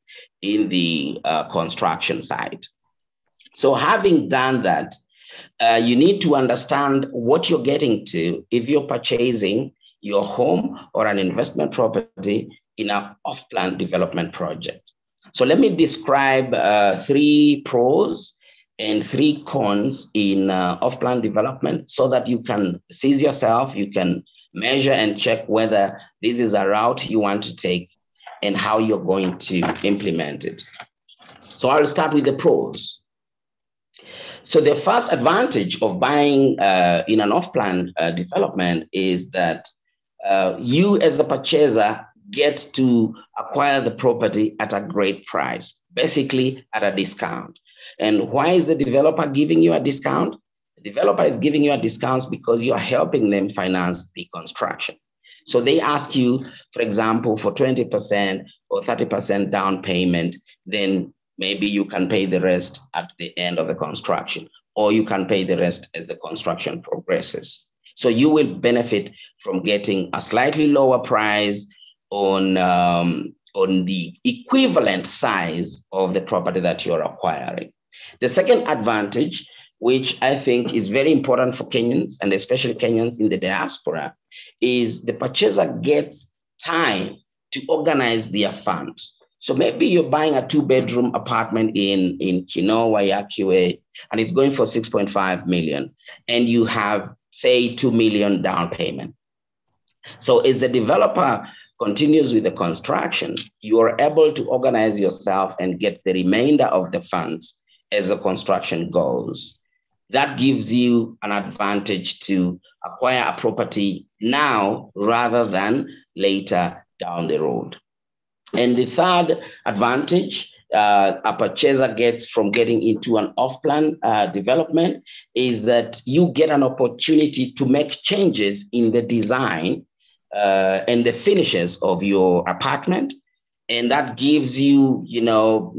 construction site. So having done that, you need to understand what you're getting to if you're purchasing your home or an investment property in an off-plan development project. So let me describe 3 pros and 3 cons in off-plan development so that you can seize yourself, you can measure and check whether this is a route you want to take and how you're going to implement it. So I'll start with the pros. So the first advantage of buying in an off-plan development is that you as a purchaser get to acquire the property at a great price, basically at a discount. And why is the developer giving you a discount? The developer is giving you a discount because you are helping them finance the construction. So they ask you, for example, for 20% or 30% down payment, then maybe you can pay the rest at the end of the construction, or you can pay the rest as the construction progresses. So you will benefit from getting a slightly lower price on the equivalent size of the property that you're acquiring. The second advantage, which I think is very important for Kenyans, and especially Kenyans in the diaspora, is the purchaser gets time to organize their funds. So maybe you're buying a 2-bedroom apartment in Kinoo, Waiyaki, and it's going for 6.5 million, and you have, say, 2 million down payment. So as the developer continues with the construction, you are able to organize yourself and get the remainder of the funds as the construction goes. That gives you an advantage to acquire a property now rather than later down the road. And the third advantage a purchaser gets from getting into an off-plan development is that you get an opportunity to make changes in the design and the finishes of your apartment. And that gives you,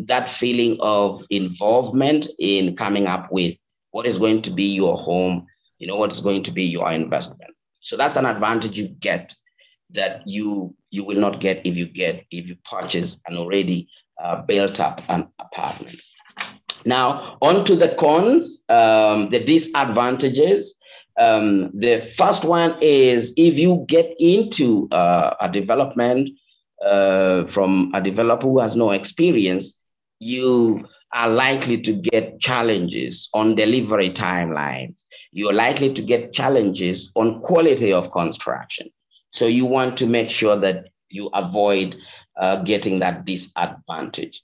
that feeling of involvement in coming up with what is going to be your home, what is going to be your investment. So that's an advantage you get that you will not get if you purchase an already built up an apartment. Now, on to the cons, the disadvantages. The first one is if you get into a development from a developer who has no experience, you are likely to get challenges on delivery timelines. You're likely to get challenges on quality of construction. So you want to make sure that you avoid getting that disadvantage.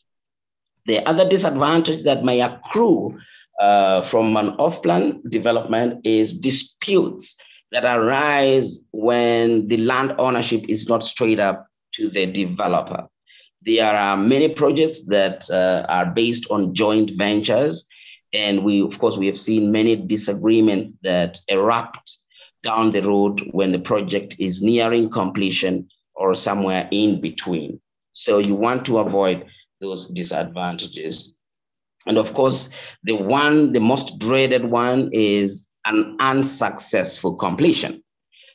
The other disadvantage that may accrue from an off-plan development is disputes that arise when the land ownership is not straight up to the developer. There are many projects that are based on joint ventures, and we have seen many disagreements that erupt down the road when the project is nearing completion or somewhere in between. So you want to avoid those disadvantages. And of course, the most dreaded one is an unsuccessful completion.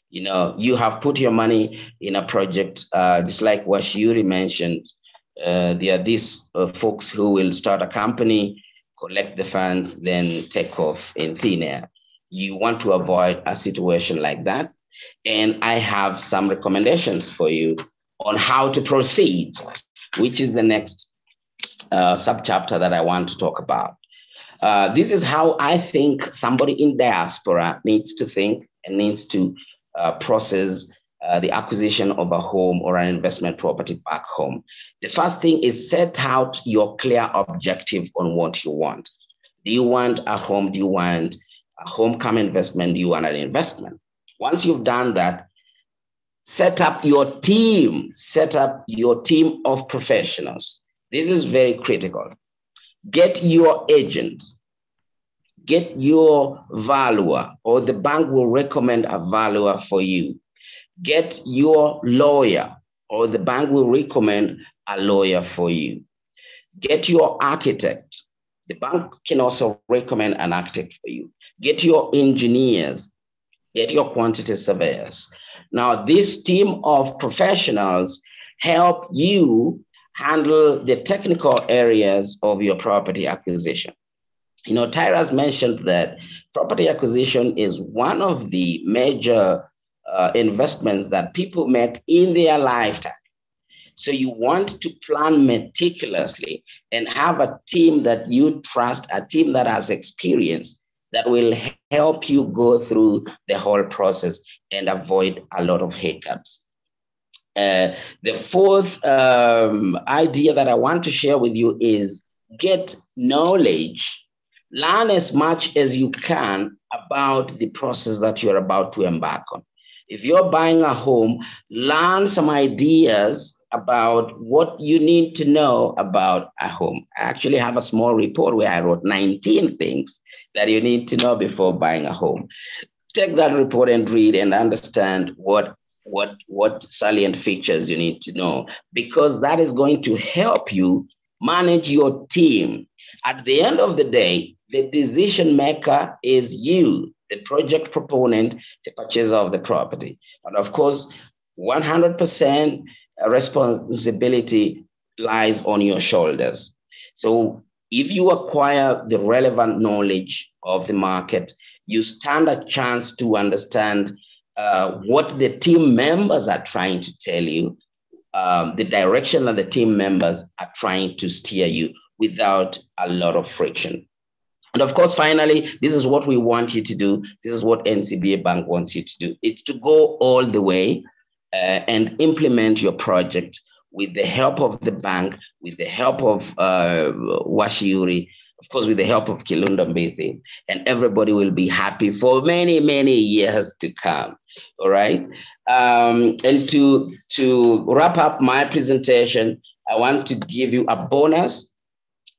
You have put your money in a project, just like Washiuri mentioned. There are these folks who will start a company, collect the funds, then take off in thin air. You want to avoid a situation like that. And I have some recommendations for you on how to proceed, which is the next subchapter that I want to talk about. This is how I think somebody in diaspora needs to think and needs to process the acquisition of a home or an investment property back home. The first thing is set out your clear objective on what you want. Do you want a home? Do you want a homecoming investment? Do you want an investment? Once you've done that, set up your team. Set up your team of professionals. This is very critical. Get your agent. Get your valuer, or the bank will recommend a valuer for you. Get your lawyer, or the bank will recommend a lawyer for you. Get your architect. The bank can also recommend an architect for you. Get your engineers. Get your quantity surveyors. Now, this team of professionals help you handle the technical areas of your property acquisition. You know, Tyra's mentioned that property acquisition is one of the major investments that people make in their lifetime. So you want to plan meticulously and have a team that you trust, a team that has experience, that will help you go through the whole process and avoid a lot of hiccups. The fourth idea that I want to share with you is get knowledge. Learn as much as you can about the process that you're about to embark on. If you're buying a home, learn some ideas about what you need to know about a home. I actually have a small report where I wrote 19 things that you need to know before buying a home. Take that report and read and understand what salient features you need to know, because that is going to help you manage your team. At the end of the day, the decision maker is you, the project proponent, the purchaser of the property. And of course, 100% responsibility lies on your shoulders. So if you acquire the relevant knowledge of the market, you stand a chance to understand what the team members are trying to tell you, the direction that the team members are trying to steer you without a lot of friction. And of course, finally, this is what we want you to do. This is what NCBA Bank wants you to do. It's to go all the way and implement your project with the help of the bank, with the help of Washiuri, of course, with the help of Kilunda Mbithi, and everybody will be happy for many, many years to come. All right. And to wrap up my presentation, I want to give you a bonus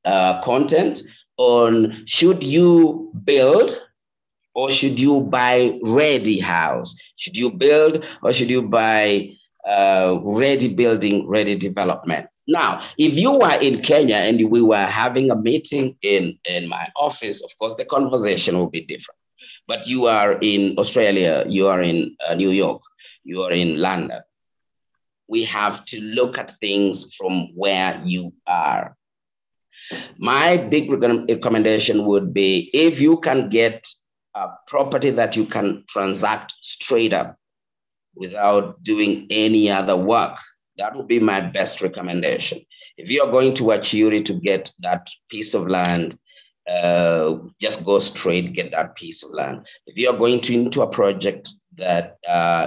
content on should you build or should you buy ready house? Should you build or should you buy ready building, ready development? Now, if you were in Kenya and we were having a meeting in my office, of course, the conversation will be different. But you are in Australia, you are in New York, you are in London. We have to look at things from where you are. My big recommendation would be if you can get a property that you can transact straight up without doing any other work, that would be my best recommendation. If you're going to Wachiuri to get that piece of land, just go straight, get that piece of land. If you're going into a project that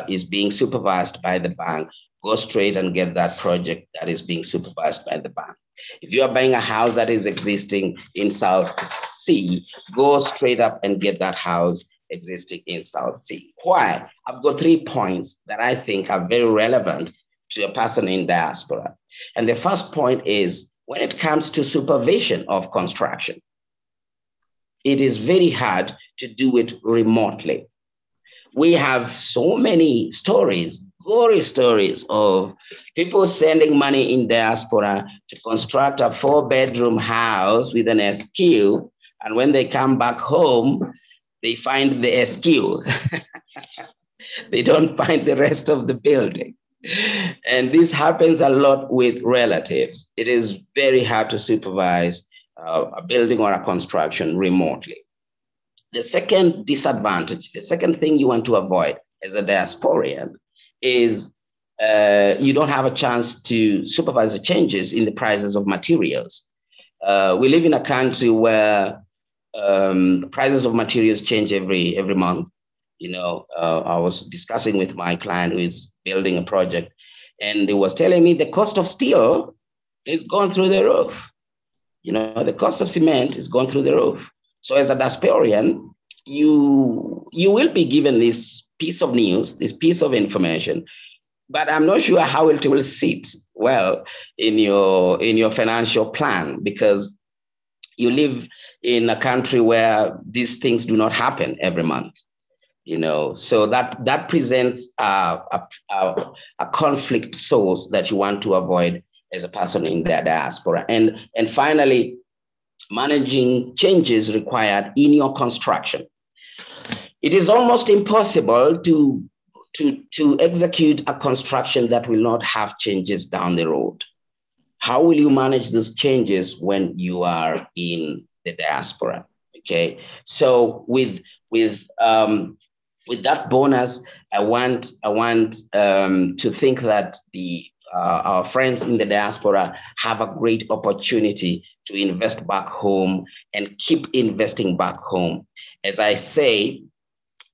is being supervised by the bank, go straight and get that project that is being supervised by the bank. If you are buying a house that is existing in South Sea, go straight up and get that house existing in South Sea. Why? I've got 3 points that I think are very relevant to a person in diaspora. And the first point is when it comes to supervision of construction, it is very hard to do it remotely. We have so many stories, gory stories of people sending money in diaspora to construct a 4-bedroom house with an SQ. And when they come back home, they find the SQ. They don't find the rest of the building. And this happens a lot with relatives. It is very hard to supervise a building or a construction remotely. The second disadvantage, the second thing you want to avoid as a diasporian is you don't have a chance to supervise the changes in the prices of materials. We live in a country where prices of materials change every month. You know, I was discussing with my client who is building a project, and he was telling me the cost of steel is gone through the roof. You know, the cost of cement is gone through the roof. So as a diasporan, you will be given this piece of news, this piece of information, but I'm not sure how it will sit well in your financial plan, because you live in a country where these things do not happen every month. So that presents a conflict source that you want to avoid as a person in the diaspora. And finally, managing changes required in your construction. It is almost impossible to execute a construction that will not have changes down the road. How will you manage those changes when you are in the diaspora? Okay, so with that bonus, I want to think that our friends in the diaspora have a great opportunity to invest back home and keep investing back home. As I say,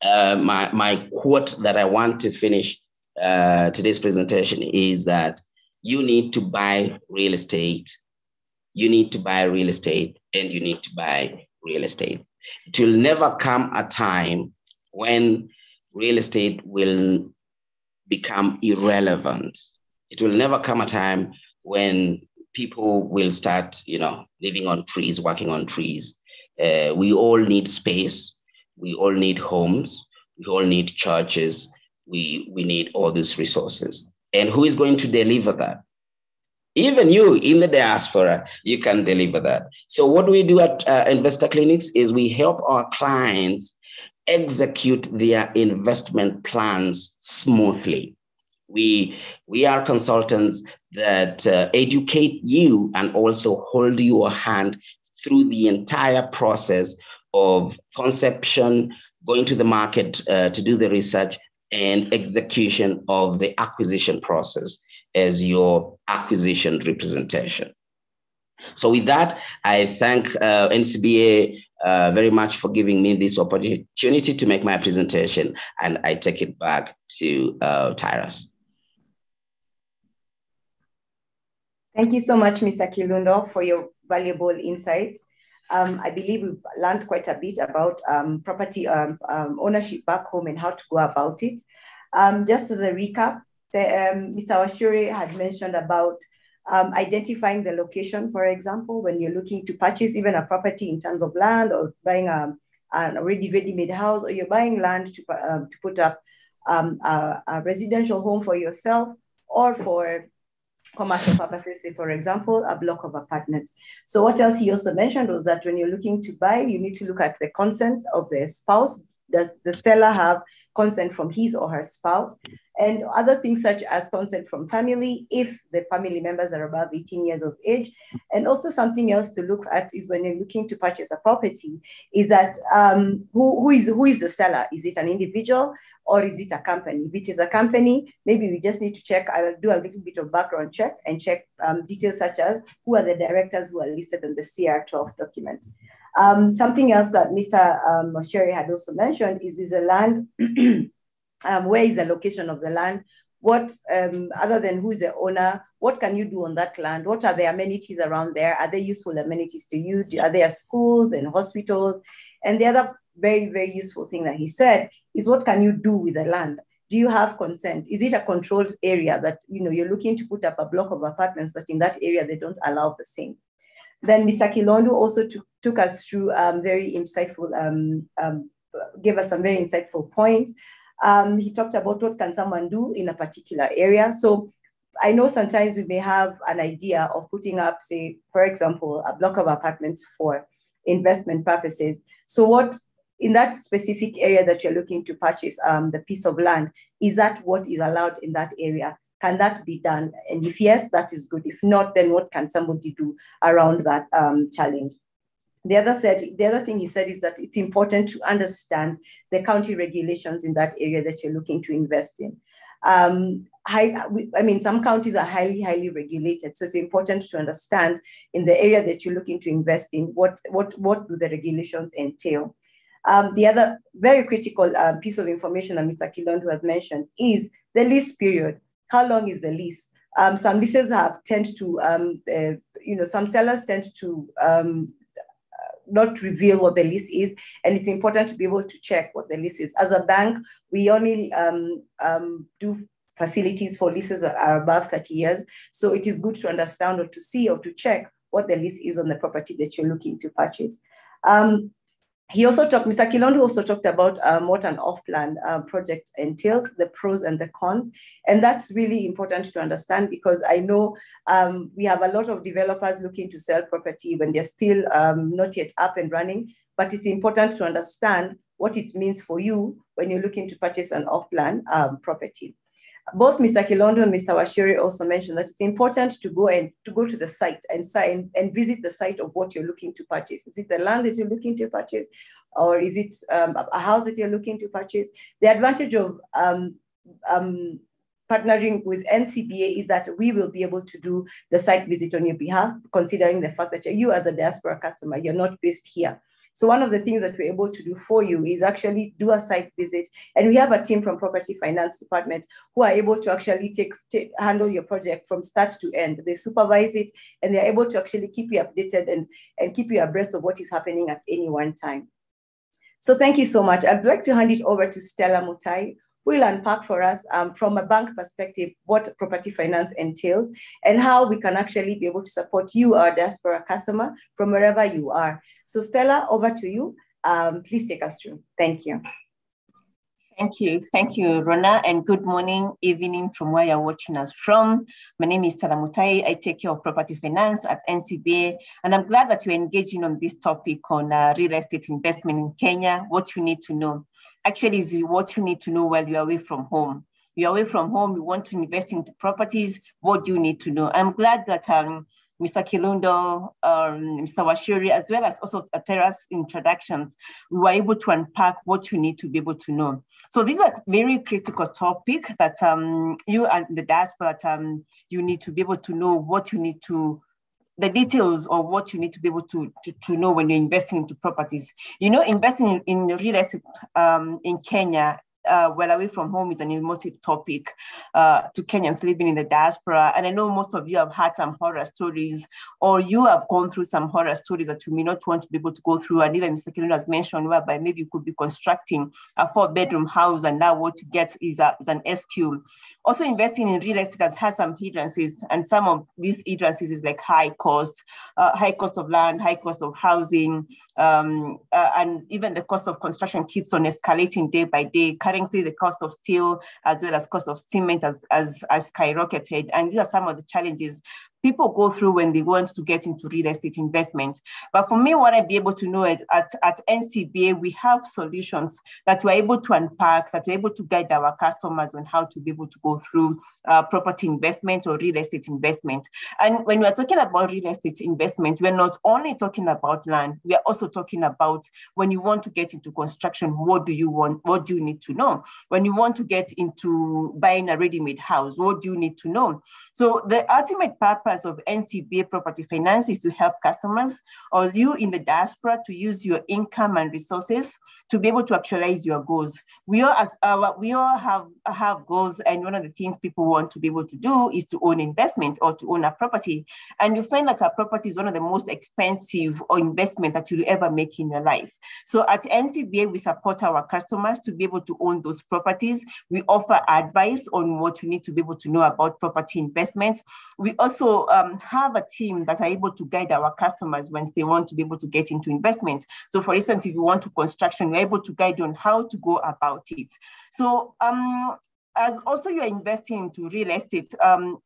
my quote that I want to finish today's presentation is that you need to buy real estate. You need to buy real estate, and you need to buy real estate. It will never come a time when real estate will become irrelevant. It will never come a time when people will start, living on trees, working on trees. We all need space. We all need homes. We all need churches. We need all these resources. And who is going to deliver that? Even you in the diaspora, you can deliver that. So what we do at Investor Clinics is we help our clients execute their investment plans smoothly. We are consultants that educate you and also hold your hand through the entire process of conception, going to the market to do the research, and execution of the acquisition process as your acquisition representation. So with that, I thank NCBA very much for giving me this opportunity to make my presentation, and I take it back to Tyrus. Thank you so much, Mr. Kilundo, for your valuable insights. I believe we've learned quite a bit about property ownership back home and how to go about it. Just as a recap, Mr. Washure had mentioned about identifying the location, for example, when you're looking to purchase even a property in terms of land, or buying an already ready-made house, or you're buying land to put up a residential home for yourself or for commercial purposes, say, for example, a block of apartments. So what else he also mentioned was that when you're looking to buy, you need to look at the consent of the spouse. Does the seller have consent from his or her spouse? And other things such as consent from family, if the family members are above 18 years of age. And also something else to look at is when you're looking to purchase a property, is that who is the seller? Is it an individual or is it a company? If it is a company, maybe we just need to check, I'll do a little bit of background check and check details such as who are the directors who are listed in the CR12 document. Something else that Mr. Washure had also mentioned is the land. Where is the location of the land? What, other than who is the owner, what can you do on that land? What are the amenities around there? Are they useful amenities to you? Are there schools and hospitals? And the other very, very useful thing that he said is, what can you do with the land? Do you have consent? Is it a controlled area that you're looking to put up a block of apartments, but in that area they don't allow the same? Then Mr. Kilondo also took us through very insightful, gave us some very insightful points. He talked about what can someone do in a particular area. So I know sometimes we may have an idea of putting up, say, for example, a block of apartments for investment purposes. So what, in that specific area that you're looking to purchase the piece of land, is that what is allowed in that area? Can that be done? And if yes, that is good. If not, then what can somebody do around that challenge? The other thing he said is that it's important to understand the county regulations in that area that you're looking to invest in. Some counties are highly, highly regulated. So it's important to understand in the area that you're looking to invest in, what do the regulations entail. The other very critical piece of information that Mr. Kilondo has mentioned is the lease period. How long is the lease? Some leases some sellers tend to not reveal what the lease is, and it's important to be able to check what the lease is. As a bank, we only do facilities for leases that are above 30 years. So it is good to understand or to see or to check what the lease is on the property that you're looking to purchase. Mr. Kilondo also talked about what an off-plan project entails, the pros and the cons. And that's really important to understand, because I know we have a lot of developers looking to sell property when they're still not yet up and running, but it's important to understand what it means for you when you're looking to purchase an off-plan property. Both Mr. Kilondo and Mr. Wachuri also mentioned that it's important to go to the site and visit the site of what you're looking to purchase. Is it the land that you're looking to purchase, or is it a house that you're looking to purchase? The advantage of partnering with NCBA is that we will be able to do the site visit on your behalf, considering the fact that you as a diaspora customer, you're not based here. So one of the things that we're able to do for you is actually do a site visit. And we have a team from Property Finance Department who are able to actually handle your project from start to end. They supervise it, and they're able to actually keep you updated and keep you abreast of what is happening at any one time. So thank you so much. I'd like to hand it over to Stella Mutai, who will unpack for us from a bank perspective what property finance entails and how we can actually be able to support you, our diaspora customer, from wherever you are. So Stella, over to you. Please take us through. Thank you. Thank you, Rona, and good morning, evening from where you're watching us from. My name is Stella Mutai. I take care of property finance at NCBA, and I'm glad that you're engaging on this topic on real estate investment in Kenya, what you need to know. Actually, is what you need to know while you're away from home. You're away from home, you want to invest into properties, what do you need to know? I'm glad that Mr. Kilondo, Mr. Wachuri, as well as also Tara's introductions, we were able to unpack what you need to be able to know. So these are very critical topic that you and the diaspora, you need to be able to know what you need to, the details of what you need to be able to know when you're investing into properties. You know, investing in real estate in Kenya, well away from home, is an emotive topic to Kenyans living in the diaspora. And I know most of you have had some horror stories, or you have gone through some horror stories that you may not want to be able to go through. And even Mr. Kilondo has mentioned whereby maybe you could be constructing a 4-bedroom house, and now what you get is an SQ. Also, investing in real estate has had some hindrances, and some of these hindrances is like high cost of land, high cost of housing, and even the cost of construction keeps on escalating day by day. Currently, the cost of steel as well as cost of cement has skyrocketed, and these are some of the challenges people go through when they want to get into real estate investment. But for me, what I'd be able to know at NCBA, we have solutions that we're able to unpack, that we're able to guide our customers on how to be able to go through property investment or real estate investment. And when we're talking about real estate investment, we're not only talking about land, we are also talking about when you want to get into construction, what do you want? What do you need to know? When you want to get into buying a ready-made house, what do you need to know? So the ultimate purpose of NCBA Property Finance is to help customers or you in the diaspora to use your income and resources to be able to actualize your goals. We all have goals, and one of the things people want to be able to do is to own investment or to own a property. And you find that a property is one of the most expensive or investment that you'll ever make in your life. So at NCBA, we support our customers to be able to own those properties. We offer advice on what you need to be able to know about property investments. We also have a team that are able to guide our customers when they want to be able to get into investment. So for instance, if you want to construction, we're able to guide you on how to go about it. So as also you're investing into real estate,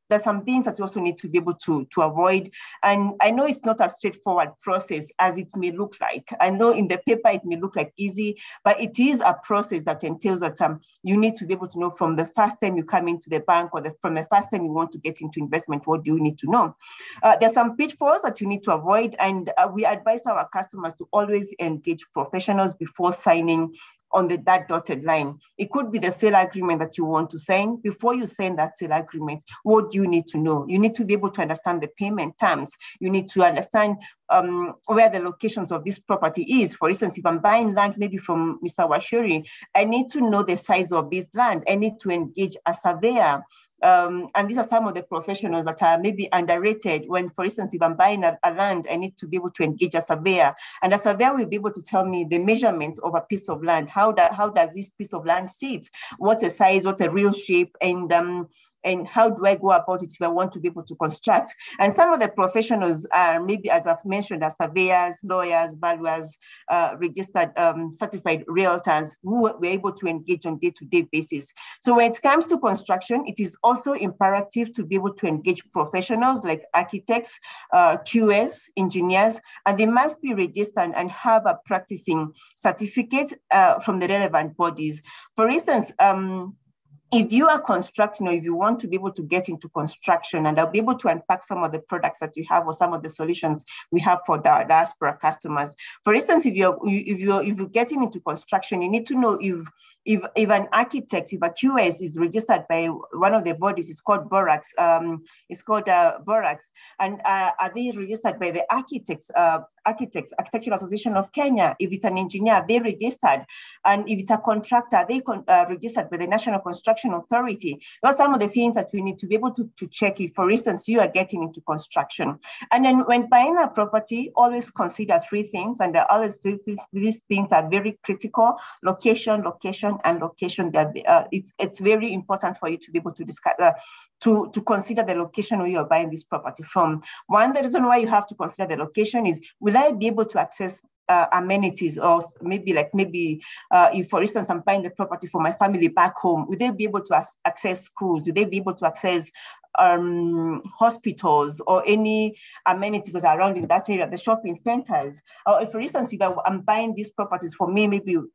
there's some things that you also need to be able to avoid. And I know it's not a straightforward process as it may look like. I know in the paper it may look like easy, but it is a process that entails that you need to be able to know from the first time you come into the bank or from the first time you want to get into investment, what do you need to know? There's some pitfalls that you need to avoid, and we advise our customers to always engage professionals before signing on that dotted line. It could be the sale agreement that you want to sign. Before you sign that sale agreement, what do you need to know? You need to be able to understand the payment terms. You need to understand where the locations of this property is. For instance, if I'm buying land maybe from Mr. Wachuri, I need to know the size of this land. I need to engage a surveyor And these are some of the professionals that are maybe underrated when, for instance, if I'm buying a land, I need to be able to engage a surveyor. And a surveyor will be able to tell me the measurement of a piece of land. How does this piece of land sit? What's the size? What's the real shape? And how do I go about it if I want to be able to construct? And some of the professionals are maybe, as I've mentioned, as surveyors, lawyers, valuers, registered certified realtors who we're able to engage on day-to-day basis. So when it comes to construction, it is also imperative to be able to engage professionals like architects, QS, engineers, and they must be registered and have a practicing certificate from the relevant bodies. For instance, if you are constructing or if you want to be able to get into construction, and I'll be able to unpack some of the products that you have or some of the solutions we have for the diaspora customers. For instance, if you're getting into construction, you need to know if an architect, if a QS is registered by one of the bodies, it's called BORAX. BORAX, and are they registered by the Architectural Association of Kenya? If it's an engineer, they registered, and if it's a contractor, they registered by the National Construction Authority. Those are some of the things that we need to be able to check if, for instance, you are getting into construction. And then when buying a property, always consider three things, and always these things are very critical: location, and location. It's very important for you to be able to discuss to consider the location where you're buying this property from. One, the reason why you have to consider the location is, will I be able to access amenities, or if, for instance, I'm buying the property for my family back home, will they be able to access schools? Will they be able to access hospitals or any amenities that are around in that area, the shopping centers? Or if, for instance, if I'm buying these properties for me, maybe you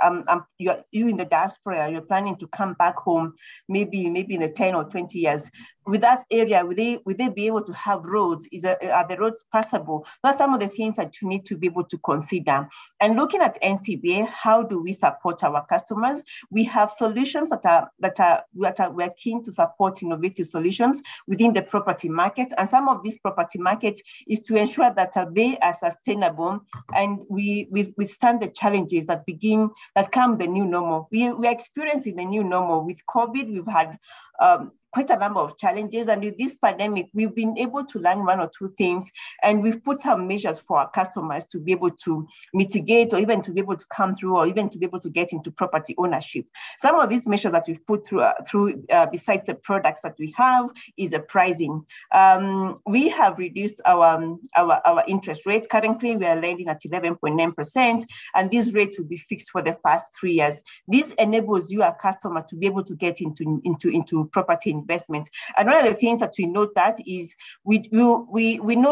in the diaspora, you're planning to come back home, maybe in the 10 or 20 years. With that area, will they be able to have roads? Are the roads passable? Those are some of the things that you need to be able to consider. And looking at NCBA, how do we support our customers? We have solutions we're keen to support innovative solutions within the property market. And some of these property markets is to ensure that they are sustainable and we withstand the challenges that come the new normal. We're experiencing the new normal. With COVID, we've had quite a number of challenges. And with this pandemic, we've been able to learn one or two things, and we've put some measures for our customers to be able to mitigate, or even to be able to come through, or even to be able to get into property ownership. Some of these measures that we've put through besides the products that we have, is a pricing. We have reduced our interest rate. Currently, we are lending at 11.9%, and this rate will be fixed for the first 3 years. This enables you, a customer, to be able to get into property investment. And one of the things that we note that is we know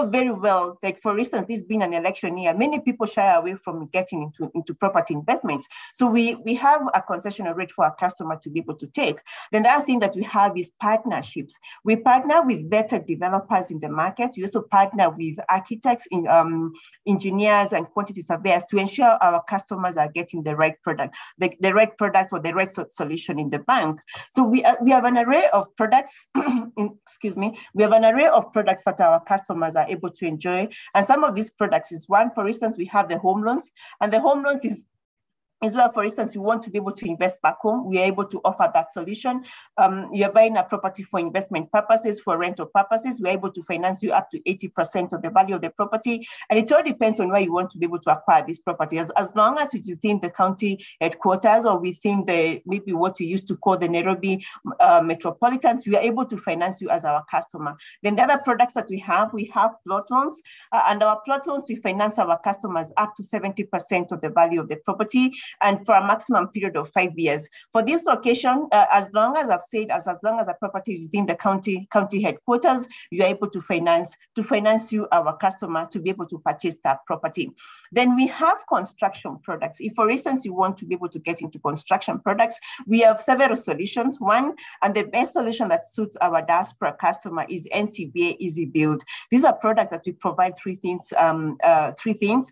very well, like, for instance, this being an election year, many people shy away from getting into property investments. So we have a concessional rate for our customer to be able to take. Then the other thing that we have is partnerships. We partner with better developers in the market. We also partner with architects, engineers, and quantity surveyors to ensure our customers are getting the right product, the right product or the right solution in the bank. So we have an array of products, excuse me, we have an array of products that our customers are able to enjoy. And some of these products is one, for instance, we have the home loans, and the home loans is where, for instance, you want to be able to invest back home. We are able to offer that solution. You're buying a property for investment purposes, for rental purposes. We're able to finance you up to 80% of the value of the property. And it all depends on where you want to be able to acquire this property. As long as it's within the county headquarters or within maybe what we used to call the Nairobi metropolitans, we are able to finance you as our customer. Then the other products that we have plot loans. And our plot loans, we finance our customers up to 70% of the value of the property, and for a maximum period of 5 years. For this location, as long as I've said, as long as a property is within the county headquarters, you are able to finance you, our customer, to be able to purchase that property. Then we have construction products. If, for instance, you want to be able to get into construction products, we have several solutions. One, and the best solution that suits our diaspora customer, is NCBA Easy Build. These are products that we provide three things.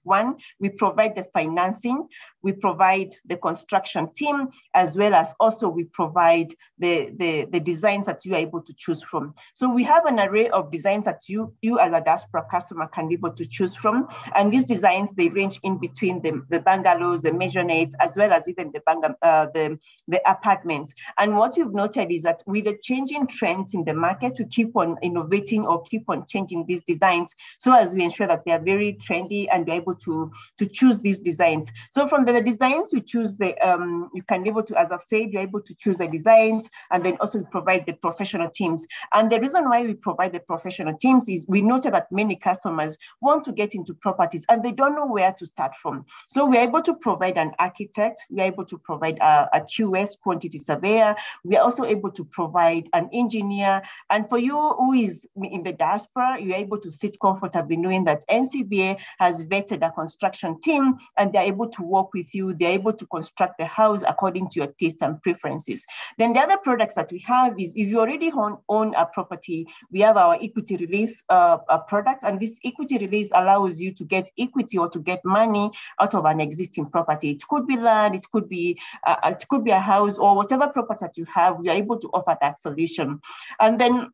One, we provide the financing. we provide the construction team, as well as also we provide the designs that you are able to choose from. So we have an array of designs that you as a diaspora customer can be able to choose from. And these designs, they range in between the bungalows, the maisonettes, as well as even the apartments. And what we've noted is that with the changing trends in the market, we keep on innovating or keep on changing these designs so as we ensure that they are very trendy and be able to choose these designs. So from the designs, we choose you can be able to, as I've said, you're able to choose the designs, and then also we provide the professional teams. And the reason why we provide the professional teams is we noted that many customers want to get into properties and they don't know where to start from. So we're able to provide an architect, we're able to provide a QS, quantity surveyor, we are also able to provide an engineer. And for you who is in the diaspora, you're able to sit comfortably knowing that NCBA has vetted a construction team and they're able to work with you, they're able to construct the house according to your taste and preferences. Then the other products that we have is if you already own a property, we have our equity release product, and this equity release allows you to get equity or to get money out of an existing property. It could be land, it could be a house, or whatever property that you have, we are able to offer that solution. And then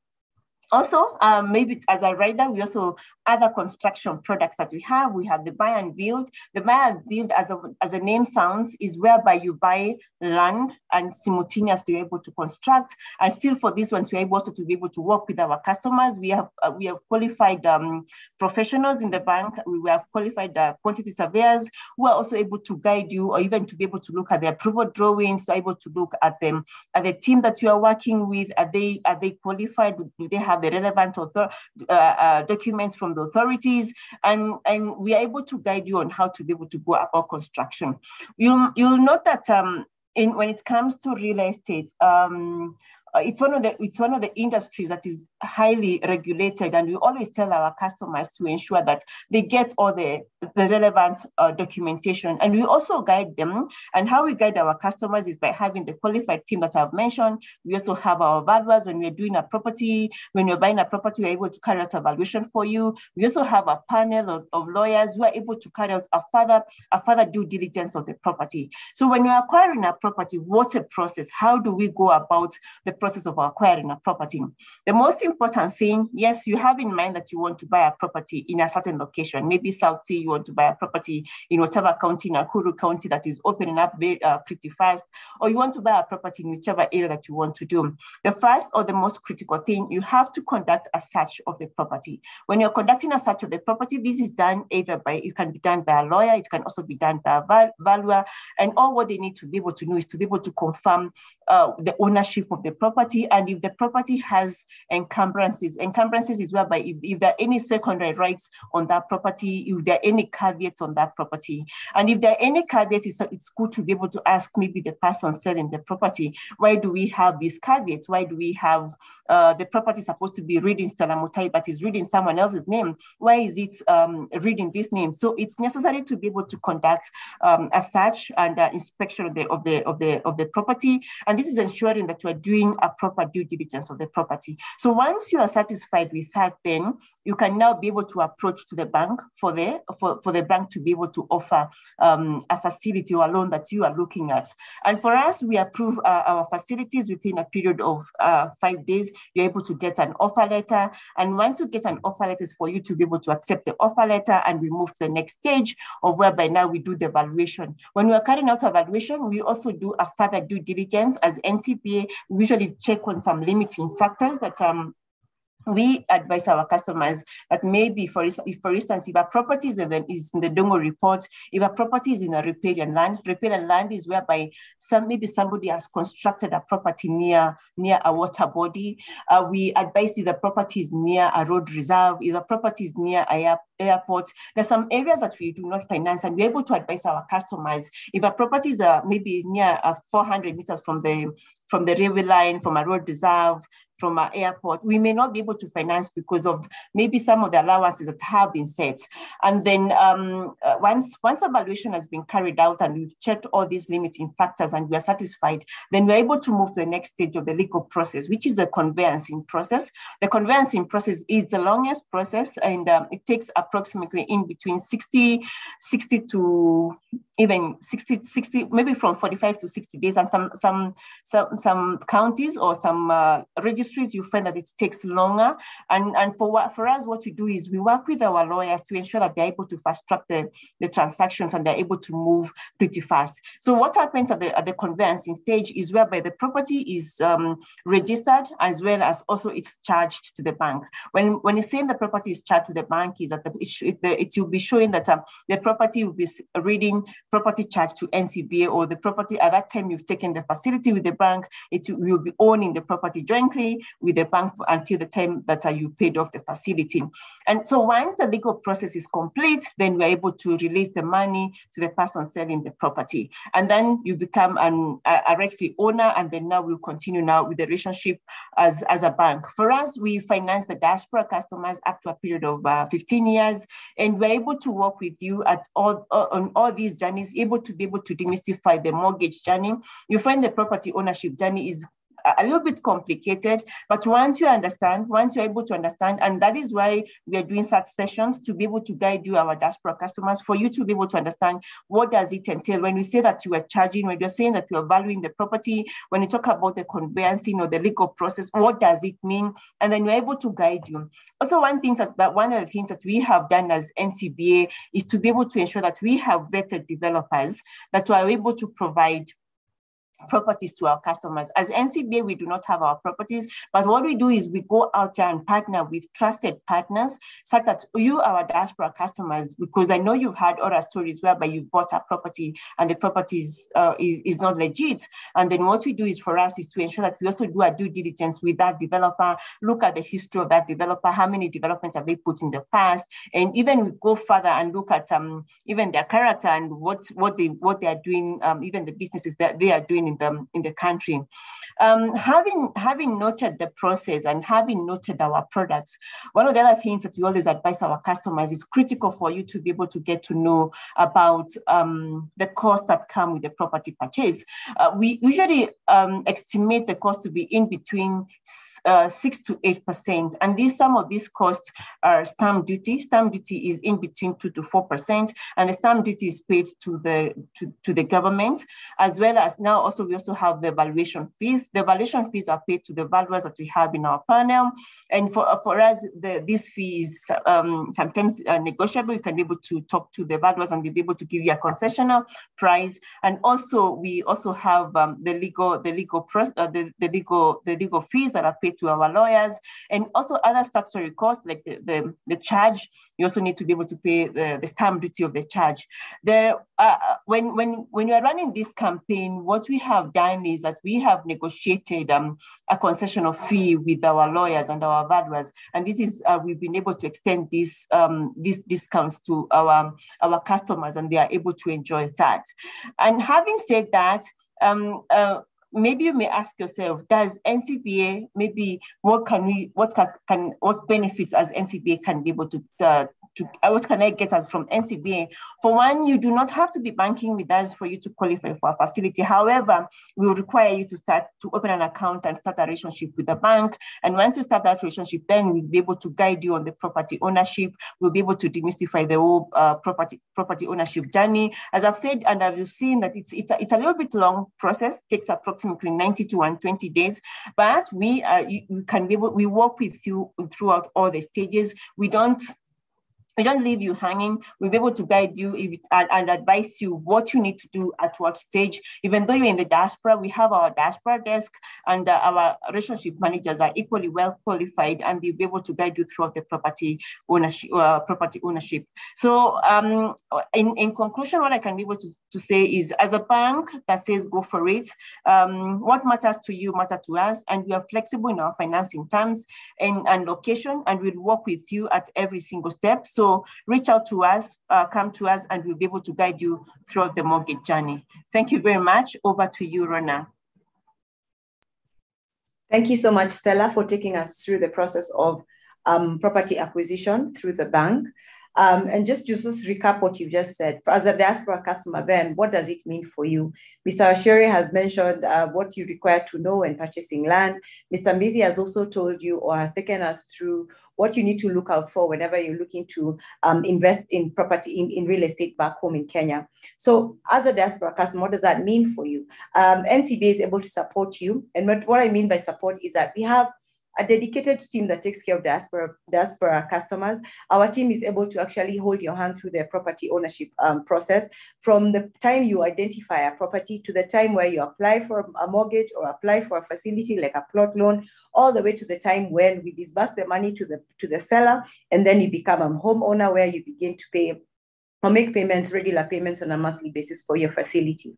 also, maybe as a rider, we also other construction products that we have. We have the buy and build. The buy and build, as the name sounds, is whereby you buy land and simultaneously you're able to construct. And still for this one, we're able also to be able to work with our customers. We have qualified professionals in the bank. We have qualified quantity surveyors who are also able to guide you, or even to be able to look at the approval drawings, to able to look at them, at the team that you are working with. Are they qualified? Do they have the relevant documents from the authorities? And we are able to guide you on how to be able to go about construction. You'll note that when it comes to real estate, it's one of the industries that is highly regulated, and we always tell our customers to ensure that they get all the relevant documentation, and we also guide them. And how we guide our customers is by having the qualified team that I've mentioned. We also have our valuers. When we're doing a property, when you're buying a property, we're able to carry out a valuation for you. We also have a panel of lawyers who are able to carry out a further due diligence of the property. So when you're acquiring a property, what's the process? How do we go about the process of acquiring a property? The most important thing, yes, you have in mind that you want to buy a property in a certain location, maybe South Sea, you want to buy a property in whatever county, Nakuru County, that is opening up pretty fast, or you want to buy a property in whichever area that you want to do. The first or the most critical thing, you have to conduct a search of the property. When you're conducting a search of the property, this is done either it can be done by a lawyer, it can also be done by a valuer, and all what they need to be able to know is to be able to confirm the ownership of the property, and if the property has encumbrances is whereby if there are any secondary rights on that property, if there are any caveats on that property. And if there are any caveats, it's good to be able to ask maybe the person selling the property, why do we have these caveats? Why do we have the property supposed to be reading Stella Mutai, but is reading someone else's name? Why is it reading this name? So it's necessary to be able to conduct a search and inspection of the property, and this is ensuring that we're doing a proper due diligence of the property. So once you are satisfied with that, then you can now be able to approach to the bank for the bank to be able to offer a facility or a loan that you are looking at. And for us, we approve our facilities within a period of 5 days. You're able to get an offer letter. And once you get an offer letter, it's for you to be able to accept the offer letter, and we move to the next stage of whereby now we do the valuation. When we are carrying out a valuation, we also do a further due diligence. As NCBA, we usually check on some limiting factors that we advise our customers that maybe, for instance, if a property is in the Dongo report, if a property is in a riparian land is whereby maybe somebody has constructed a property near a water body. We advise if the property is near a road reserve, if the property is near an airport. There's some areas that we do not finance, and we're able to advise our customers if a property is maybe near 400 meters from the railway line, from a road reserve, from our airport, we may not be able to finance because of maybe some of the allowances that have been set. And then once evaluation has been carried out and we've checked all these limiting factors and we are satisfied, then we're able to move to the next stage of the legal process, which is the conveyancing process. The conveyancing process is the longest process, and it takes approximately in between 60 to even 60, maybe from 45 to 60 days, and some counties or some registries, you find that it takes longer. And for us, what we do is we work with our lawyers to ensure that they're able to fast track the transactions and they're able to move pretty fast. So what happens at the conveyancing stage is whereby the property is registered, as well as also it's charged to the bank. When it's saying the property is charged to the bank, is that it will be showing that the property will be reading property charge to NCBA, or the property at that time you've taken the facility with the bank, it will be owning the property jointly with the bank until the time that you paid off the facility. And so once the legal process is complete, then we're able to release the money to the person selling the property. And then you become a rightful owner, and then now we'll continue now with the relationship as a bank. For us, we finance the diaspora customers up to a period of 15 years, and we're able to work with you on all these journeys, able to demystify the mortgage journey. You find the property ownership journey is a little bit complicated, but once you're able to understand, and that is why we are doing such sessions, to be able to guide you, our diaspora customers, for you to be able to understand what does it entail. When we say that you are charging, when you're saying that you are valuing the property, when you talk about the conveyancing or the legal process, what does it mean? And then we're able to guide you. Also, one of the things that we have done as NCBA is to be able to ensure that we have vetted developers that are able to provide properties to our customers. As NCBA, we do not have our properties, but what we do is we go out there and partner with trusted partners, such that you, our diaspora customers, because I know you've heard other stories whereby you bought a property and the property is not legit. And then what we do is, for us, is to ensure that we also do a due diligence with that developer, look at the history of that developer, how many developments have they put in the past, and even we go further and look at even their character and what they are doing, even the businesses that they are doing in the country. Having noted the process and having noted our products, one of the other things that we always advise our customers is critical for you to be able to get to know about the costs that come with the property purchase. We usually estimate the cost to be in between 6 to 8%, and some of these costs are stamp duty. Stamp duty is in between 2 to 4%, and the stamp duty is paid to the government, as well as now also we also have the valuation fees. The valuation fees are paid to the valuers that we have in our panel, and for us, these fees sometimes are negotiable. You can be able to talk to the valuers and be able to give you a concessional price, and also we also have the legal fees that are paid to our lawyers, and also other statutory costs like the charge. You also need to be able to pay the stamp duty of the charge. When you are running this campaign, what we have done is that we have negotiated a concessional fee with our lawyers and our valuers, and this is we've been able to extend these discounts to our customers, and they are able to enjoy that. And having said that, maybe you may ask yourself, does NCBA, maybe what benefits as NCBA can be able to what can I get from NCBA? For one, you do not have to be banking with us for you to qualify for a facility. However, we will require you to open an account and start a relationship with the bank. And once you start that relationship, then we'll be able to guide you on the property ownership. We'll be able to demystify the whole property ownership journey. As I've said, and I've seen that it's a little bit long process, takes approximately 90 to 120 days, but we work with you throughout all the stages. We don't leave you hanging. We'll be able to guide you and advise you what you need to do at what stage. Even though you're in the diaspora, we have our diaspora desk, and our relationship managers are equally well qualified, and they'll be able to guide you throughout the property ownership. So in conclusion, what I can be able to say is, as a bank that says go for it, what matters to you matters to us, and we are flexible in our financing terms and location, and we'll work with you at every single step. So reach out to us, come to us, and we'll be able to guide you throughout the mortgage journey. Thank you very much. Over to you, Rona. Thank you so much, Stella, for taking us through the process of property acquisition through the bank. And just recap what you just said. As a diaspora customer, then what does it mean for you? Mr. Ashere has mentioned what you require to know when purchasing land. Mr. Mbithi has also told you or has taken us through what you need to look out for whenever you're looking to invest in property, in real estate back home in Kenya. So as a diaspora customer, what does that mean for you? NCBA is able to support you. And what I mean by support is that we have a dedicated team that takes care of diaspora customers. Our team is able to actually hold your hand through their property ownership process, from the time you identify a property to the time where you apply for a mortgage or apply for a facility like a plot loan, all the way to the time when we disburse the money to the seller, and then you become a homeowner where you begin to pay or make payments, regular payments on a monthly basis for your facility.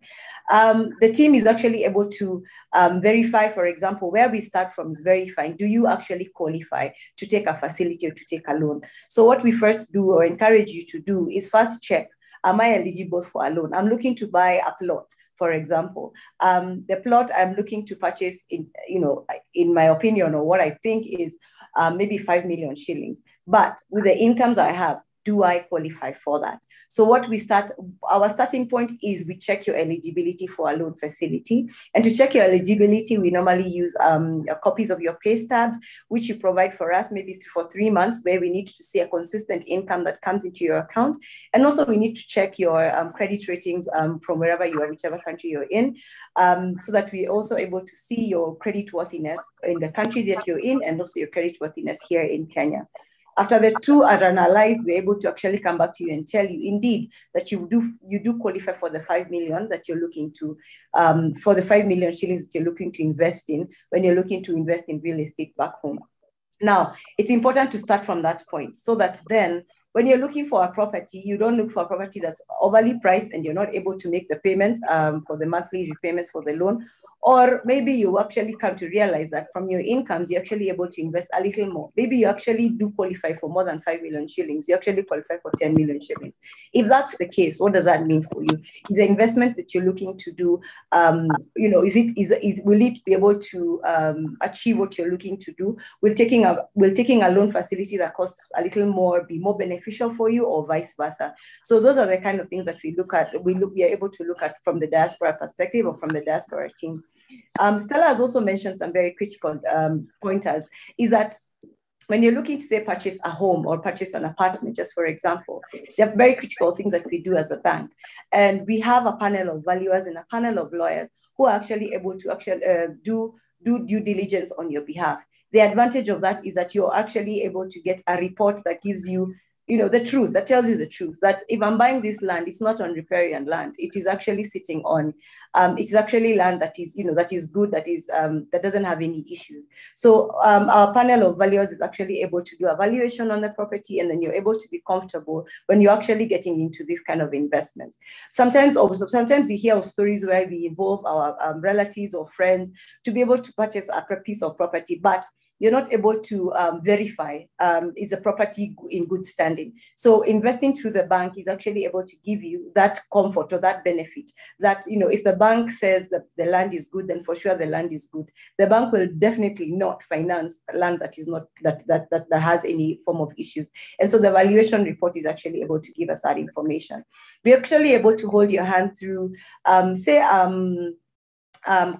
The team is actually able to verify, for example, where we start from is verifying, do you actually qualify to take a facility or to take a loan? So what we first do or encourage you to do is first check, am I eligible for a loan? I'm looking to buy a plot, for example. The plot I'm looking to purchase, in my opinion, or what I think is maybe 5 million shillings. But with the incomes I have, do I qualify for that? So our starting point is we check your eligibility for a loan facility. And to check your eligibility, we normally use copies of your pay stubs, which you provide for us maybe for 3 months, where we need to see a consistent income that comes into your account. And also we need to check your credit ratings from wherever you are, whichever country you're in, so that we're also able to see your credit worthiness in the country that you're in, and also your credit worthiness here in Kenya. After the two are analyzed, we're able to actually come back to you and tell you indeed that you do qualify for the 5 million that you're looking to, for the 5 million shillings that you're looking to invest in when you're looking to invest in real estate back home. Now, it's important to start from that point so that then when you're looking for a property, you don't look for a property that's overly priced and you're not able to make the payments for the monthly repayments for the loan. Or maybe you actually come to realize that from your incomes, you're actually able to invest a little more. Maybe you actually do qualify for more than 5 million shillings. You actually qualify for 10 million shillings. If that's the case, what does that mean for you? Is the investment that you're looking to do, will it be able to achieve what you're looking to do? Will taking a loan facility that costs a little more be more beneficial for you, or vice versa? So those are the kind of things that we are able to look at from the diaspora perspective or from the diaspora team. Stella has also mentioned some very critical pointers, is that when you're looking to, say, purchase a home or purchase an apartment, just for example, there are very critical things that we do as a bank. And we have a panel of valuers and a panel of lawyers who are actually able to do due diligence on your behalf. The advantage of that is that you're actually able to get a report that gives you the truth, that tells you the truth, that if I'm buying this land, it's not on riparian land. It is actually sitting on, it's actually land that is, that is good, that doesn't have any issues. So our panel of valuers is actually able to do a valuation on the property, and then you're able to be comfortable when you're actually getting into this kind of investment. Sometimes you hear of stories where we involve our relatives or friends to be able to purchase a piece of property, but you're not able to verify is a property in good standing. So investing through the bank is actually able to give you that comfort or that benefit that, if the bank says that the land is good, then for sure the land is good. The bank will definitely not finance land that is not, that has any form of issues. And so the valuation report is actually able to give us that information. We're actually able to hold your hand through,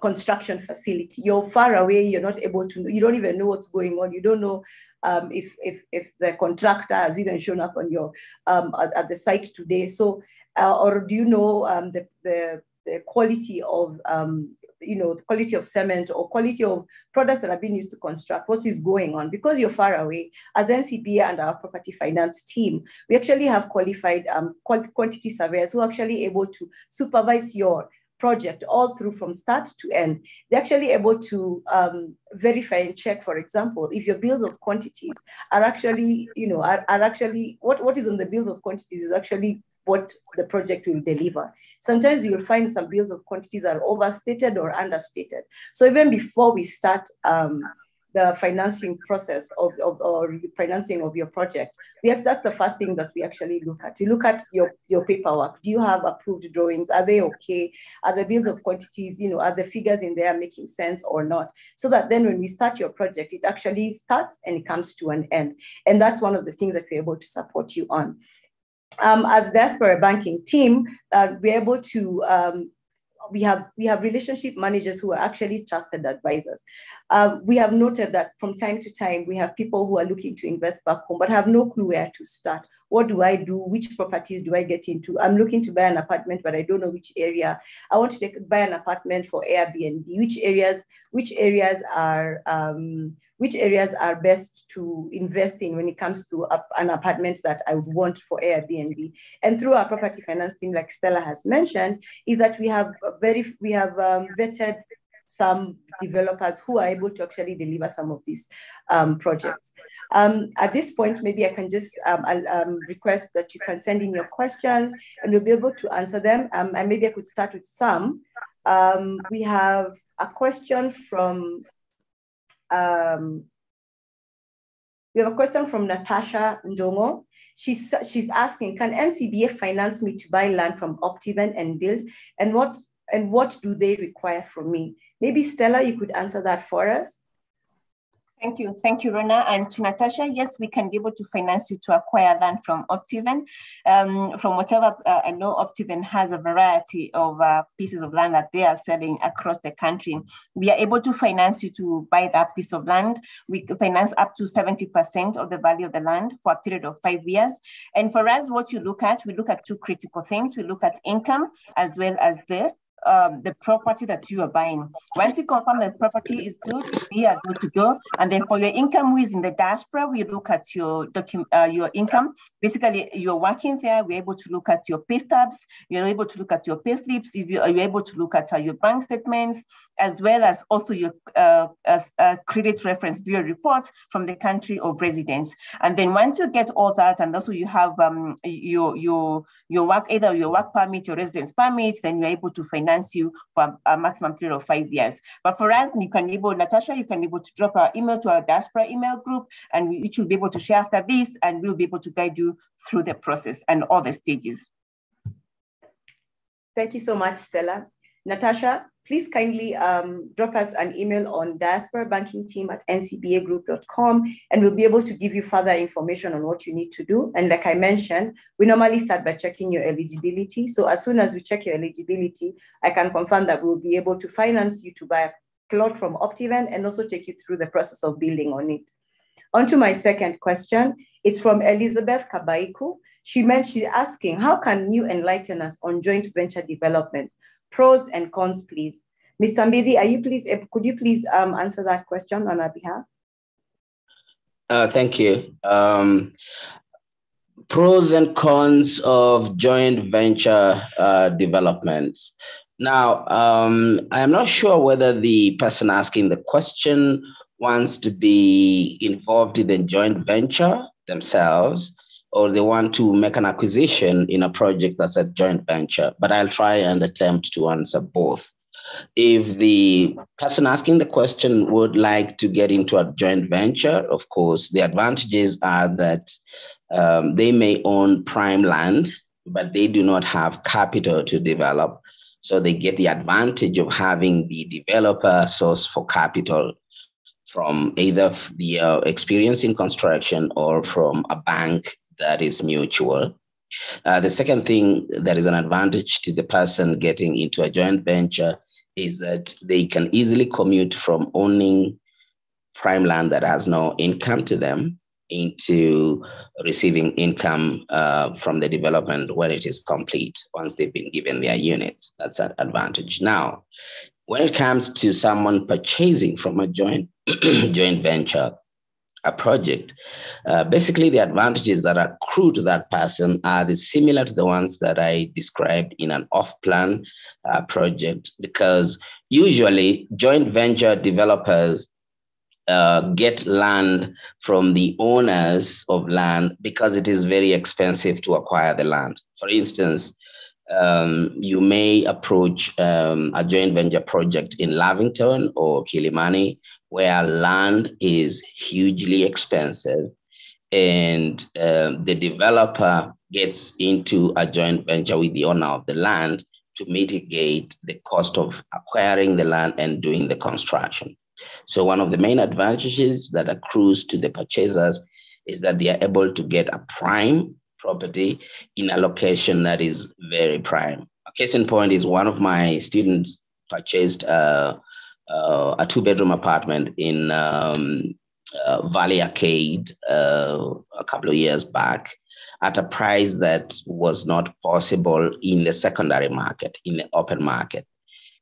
construction facility. You're far away, you're not able to, you don't even know what's going on. You don't know if the contractor has even shown up on your at the site today. So, or do you know the quality of the quality of cement or quality of products that have been used to construct, what is going on? Because you're far away, as NCBA and our property finance team, we actually have qualified quantity surveyors who are actually able to supervise your project all through from start to end. They're actually able to verify and check, for example, if your bills of quantities are actually, what is on the bills of quantities is actually what the project will deliver. Sometimes you'll find some bills of quantities are overstated or understated. So even before we start the financing process or financing of your project, that's the first thing that we actually look at. We look at your paperwork. Do you have approved drawings? Are they okay? Are the bills of quantities, are the figures in there making sense or not? So that then when we start your project, it actually starts and it comes to an end. And that's one of the things that we're able to support you on. As Diaspora Banking team, we're able to, we have relationship managers who are actually trusted advisors. We have noted that from time to time, we have people who are looking to invest back home, but have no clue where to start. What do I do? Which properties do I get into? I'm looking to buy an apartment, but I don't know which area. I want to buy an apartment for Airbnb. Which areas are best to invest in when it comes to an apartment that I would want for Airbnb? And through our property finance team, like Stella has mentioned, is that we have vetted some developers who are able to actually deliver some of these projects. At this point, maybe I can just request that you can send in your questions and we'll be able to answer them. And maybe I could start with some. We have a question from Natasha Ndongo. She's asking, can NCBA finance me to buy land from Optiven and build? And what do they require from me? Maybe Stella, you could answer that for us. Thank you, Rona. And to Natasha, yes, we can be able to finance you to acquire land from Optiven. From whatever I know, Optiven has a variety of pieces of land that they are selling across the country. We are able to finance you to buy that piece of land. We finance up to 70% of the value of the land for a period of 5 years. And for us, what we look at two critical things. We look at income as well as the property that you are buying. Once you confirm that property is good, we are good to go. And then for your income within the diaspora, we look at your income. Basically, you're working there. We're able to look at your pay stubs. You're able to look at your pay slips. You're able to look at your bank statements, as well as also your credit reference bureau reports from the country of residence. And then once you get all that, and also you have your work, either your work permit, your residence permit, then you're able to finance you for a maximum period of 5 years. But for us, Natasha, you can be able to drop our email to our diaspora email group, and which will be able to share after this, and we'll be able to guide you through the process and all the stages. Thank you so much, Stella. Natasha, please kindly drop us an email on diasporabankingteam@ncbagroup.com, and we'll be able to give you further information on what you need to do. And like I mentioned, we normally start by checking your eligibility. So as soon as we check your eligibility, I can confirm that we'll be able to finance you to buy a plot from Optiven and also take you through the process of building on it. On to my second question. It's from Elizabeth Kabaiku. She's asking, how can you enlighten us on joint venture developments? Pros and cons, please. Mr. Mbidi, could you please answer that question on our behalf? Thank you. Pros and cons of joint venture developments. Now, I am not sure whether the person asking the question wants to be involved in the joint venture themselves, or they want to make an acquisition in a project that's a joint venture, but I'll try and attempt to answer both. If the person asking the question would like to get into a joint venture, of course, the advantages are that they may own prime land, but they do not have capital to develop. So they get the advantage of having the developer source for capital from either the experience in construction or from a bank that is mutual. The second thing that is an advantage to the person getting into a joint venture is that they can easily commute from owning prime land that has no income to them into receiving income from the development when it is complete, once they've been given their units. That's an advantage. Now, when it comes to someone purchasing from a joint venture, a project, basically the advantages that accrue to that person are similar to the ones that I described in an off-plan project, because usually joint venture developers get land from the owners of land because it is very expensive to acquire the land. For instance, you may approach a joint venture project in Lavington or Kilimani, where land is hugely expensive, and the developer gets into a joint venture with the owner of the land to mitigate the cost of acquiring the land and doing the construction. So one of the main advantages that accrues to the purchasers is that they are able to get a prime property in a location that is very prime. A case in point is one of my students purchased a 2-bedroom apartment in Valley Arcade a couple of years back at a price that was not possible in the secondary market, in the open market.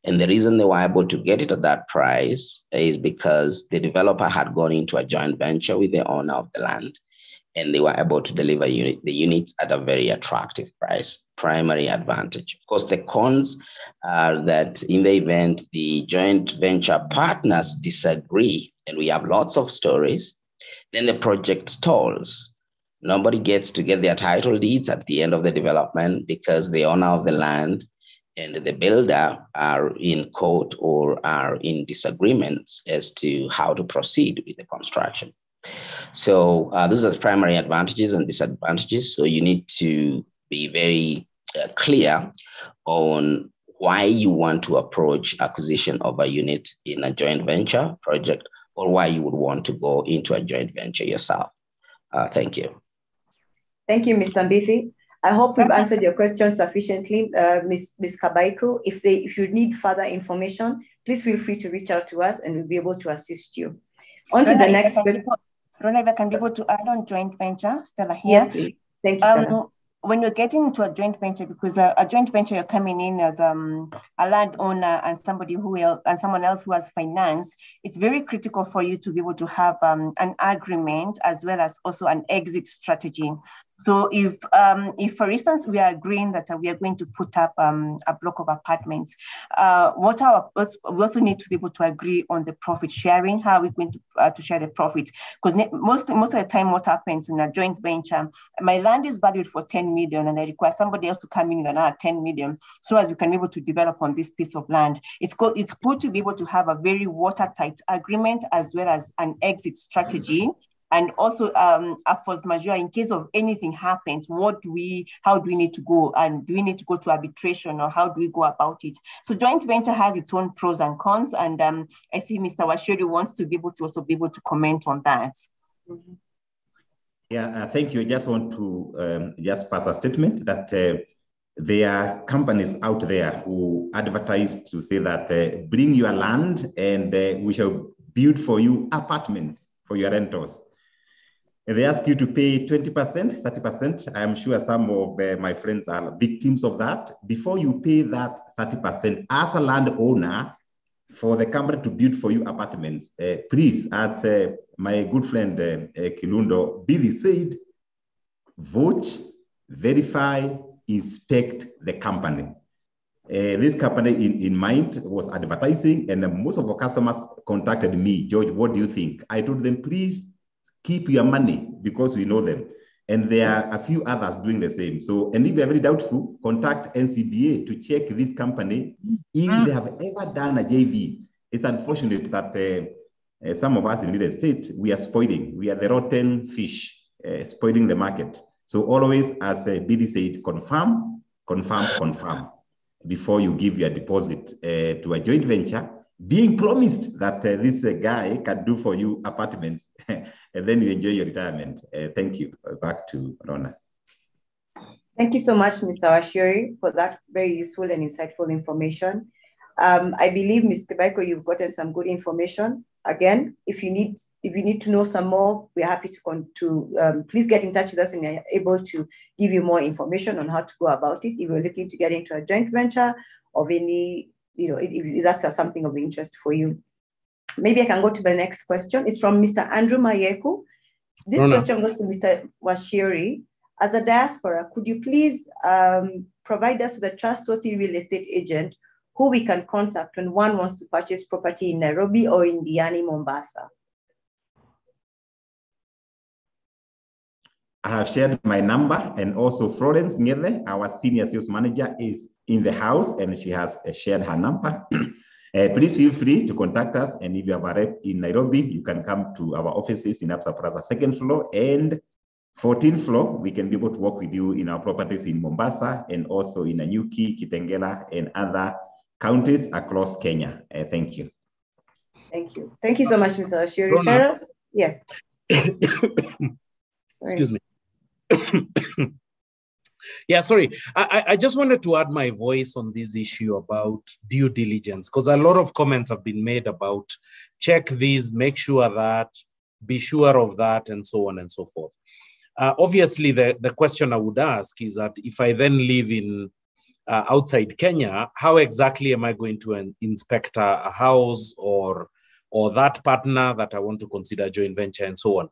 And the reason they were able to get it at that price is because the developer had gone into a joint venture with the owner of the land, and they were able to deliver the units at a very attractive price. Primary advantage. Of course, the cons are that in the event the joint venture partners disagree, and we have lots of stories, then the project stalls. Nobody gets to get their title deeds at the end of the development because the owner of the land and the builder are in court or are in disagreements as to how to proceed with the construction. So those are the primary advantages and disadvantages. So you need to be very clear on why you want to approach acquisition of a unit in a joint venture project, or why you would want to go into a joint venture yourself. Thank you. Thank you, Mr. Mbithi. I hope we've answered your question sufficiently, Ms. Kabaiko. If you need further information, please feel free to reach out to us and we'll be able to assist you. On to the next question. Rona, if I can be able to add on joint venture, Stella here. Yes, please. Thank you, Stella. When you're getting into a joint venture, because a joint venture, you're coming in as a landowner and somebody and someone else who has finance, it's very critical for you to be able to have an agreement as well as also an exit strategy. So if for instance, we are agreeing that we are going to put up a block of apartments, we also need to be able to agree on the profit sharing. How are we going to share the profit? Because most of the time, what happens in a joint venture, my land is valued for 10 million and I require somebody else to come in with another 10 million so as we can be able to develop on this piece of land. It's good to be able to have a very watertight agreement as well as an exit strategy. And also a force majeure, in case of anything happens, how do we need to go? And do we need to go to arbitration, or how do we go about it? So joint venture has its own pros and cons. And I see Mr. Washiri wants to be able to also be able to comment on that. Yeah, thank you. I just want to just pass a statement that there are companies out there who advertise to say that bring your land and we shall build for you apartments for your rentals. They ask you to pay 20%, 30%. I'm sure some of my friends are victims of that. Before you pay that 30%, as a landowner, for the company to build for you apartments, please, as my good friend Kilundo Billy said, vote, verify, inspect the company. This company in mind was advertising, and most of our customers contacted me. George, what do you think? I told them, please, keep your money because we know them. And there are a few others doing the same. So, and if you're very doubtful, contact NCBA to check this company if they have ever done a JV. It's unfortunate that some of us in real estate, we are spoiling. We are the rotten fish, spoiling the market. So always, as Billy said, confirm before you give your deposit to a joint venture, being promised that this guy can do for you apartments, and then you enjoy your retirement. Thank you. Back to Rona. Thank you so much, Mr. Washiri, for that very useful and insightful information. I believe, Ms. Kabaiko, you've gotten some good information. Again, if you need to know some more, we're happy to please get in touch with us, and we're able to give you more information on how to go about it. If you're looking to get into a joint venture of any, if that's something of interest for you. Maybe I can go to the next question. It's from Mr. Andrew Mayeku. This question goes to Mr. Washiri. As a diaspora, could you please provide us with a trustworthy real estate agent who we can contact when one wants to purchase property in Nairobi or in Diani, Mombasa? I have shared my number, and also Florence Ngede, our senior sales manager, is in the house and she has shared her number. Please feel free to contact us. And if you have a rep in Nairobi, you can come to our offices in Absa Plaza, 2nd floor and 14th floor. We can be able to work with you in our properties in Mombasa and also in Nanyuki, Kitengela, and other counties across Kenya. Thank you. Thank you. Thank you so much, Mr. Ashuri. Teras? Yes. Excuse me. Yeah, sorry. I just wanted to add my voice on this issue about due diligence, because a lot of comments have been made about check these, make sure that, be sure of that, and so on and so forth. Obviously, the question I would ask is that if I then live in outside Kenya, how exactly am I going to inspect a house or that partner that I want to consider joint venture and so on?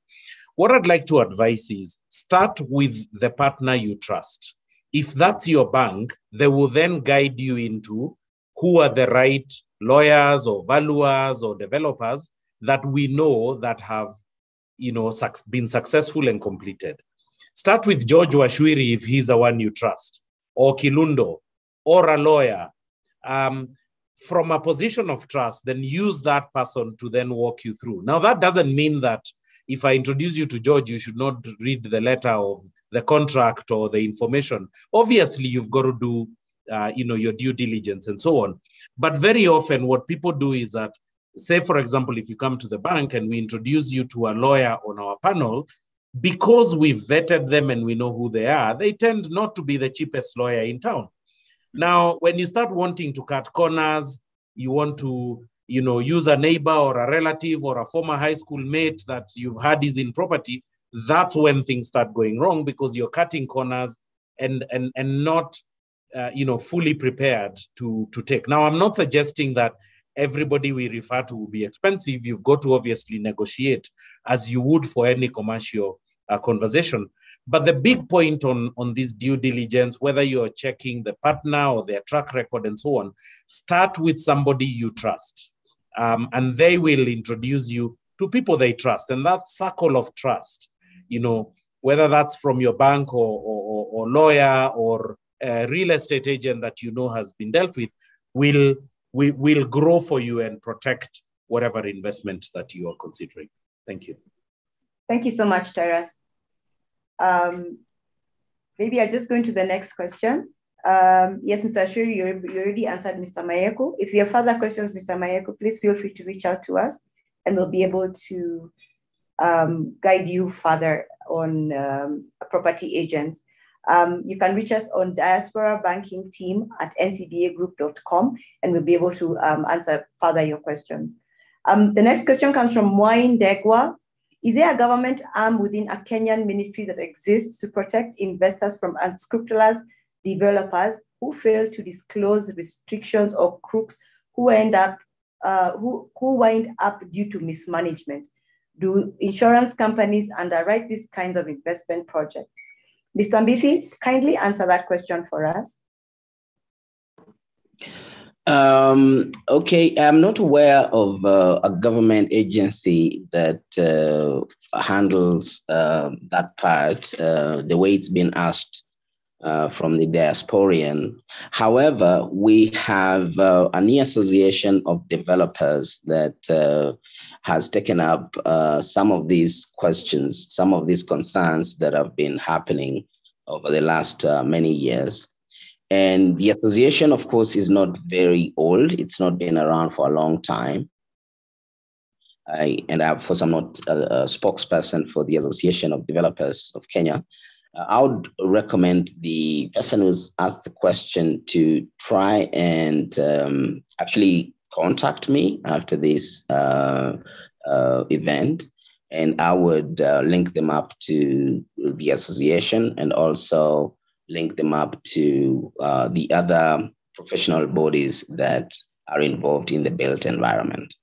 What I'd like to advise is start with the partner you trust. If that's your bank, they will then guide you into who are the right lawyers or valuers or developers that we know that have, been successful and completed. Start with George Washwiri if he's the one you trust, or Kilundo, or a lawyer. From a position of trust, then use that person to then walk you through. Now, that doesn't mean that if I introduce you to George, you should not read the letter of the contract or the information. Obviously, you've got to do, your due diligence and so on. But very often what people do is that, say, for example, if you come to the bank and we introduce you to a lawyer on our panel, because we've vetted them and we know who they are, they tend not to be the cheapest lawyer in town. Now, when you start wanting to cut corners, you want to use a neighbor or a relative or a former high school mate that you've had is in property, that's when things start going wrong, because you're cutting corners and not, fully prepared to take. Now, I'm not suggesting that everybody we refer to will be expensive. You've got to obviously negotiate as you would for any commercial conversation. But the big point on this due diligence, whether you're checking the partner or their track record and so on, start with somebody you trust. And they will introduce you to people they trust. And that circle of trust, whether that's from your bank or lawyer or a real estate agent that has been dealt with, will grow for you and protect whatever investment that you are considering. Thank you. Thank you so much, Teras. Maybe I'll just go into the next question. Yes, Mr. Ashuri, you already answered Mr. Mayeko. If you have further questions, Mr. Mayeko, please feel free to reach out to us and we'll be able to guide you further on property agents. You can reach us on diasporabankingteam@ncbagroup.com and we'll be able to answer further your questions. The next question comes from Mwai Ndegwa. Is there a government arm within a Kenyan ministry that exists to protect investors from unscrupulous developers who fail to disclose restrictions or crooks who wind up due to mismanagement? Do insurance companies underwrite these kinds of investment projects? Mr. Mbithi, kindly answer that question for us. Okay, I'm not aware of a government agency that handles that part the way it's been asked from the diasporian. However, we have an association of developers that has taken up some of these questions, some of these concerns that have been happening over the last many years. And the association, of course, is not very old. It's not been around for a long time. Of course, I'm not a spokesperson for the Association of Developers of Kenya. I would recommend the person who's asked the question to try and actually contact me after this event. And I would link them up to the association and also link them up to the other professional bodies that are involved in the built environment.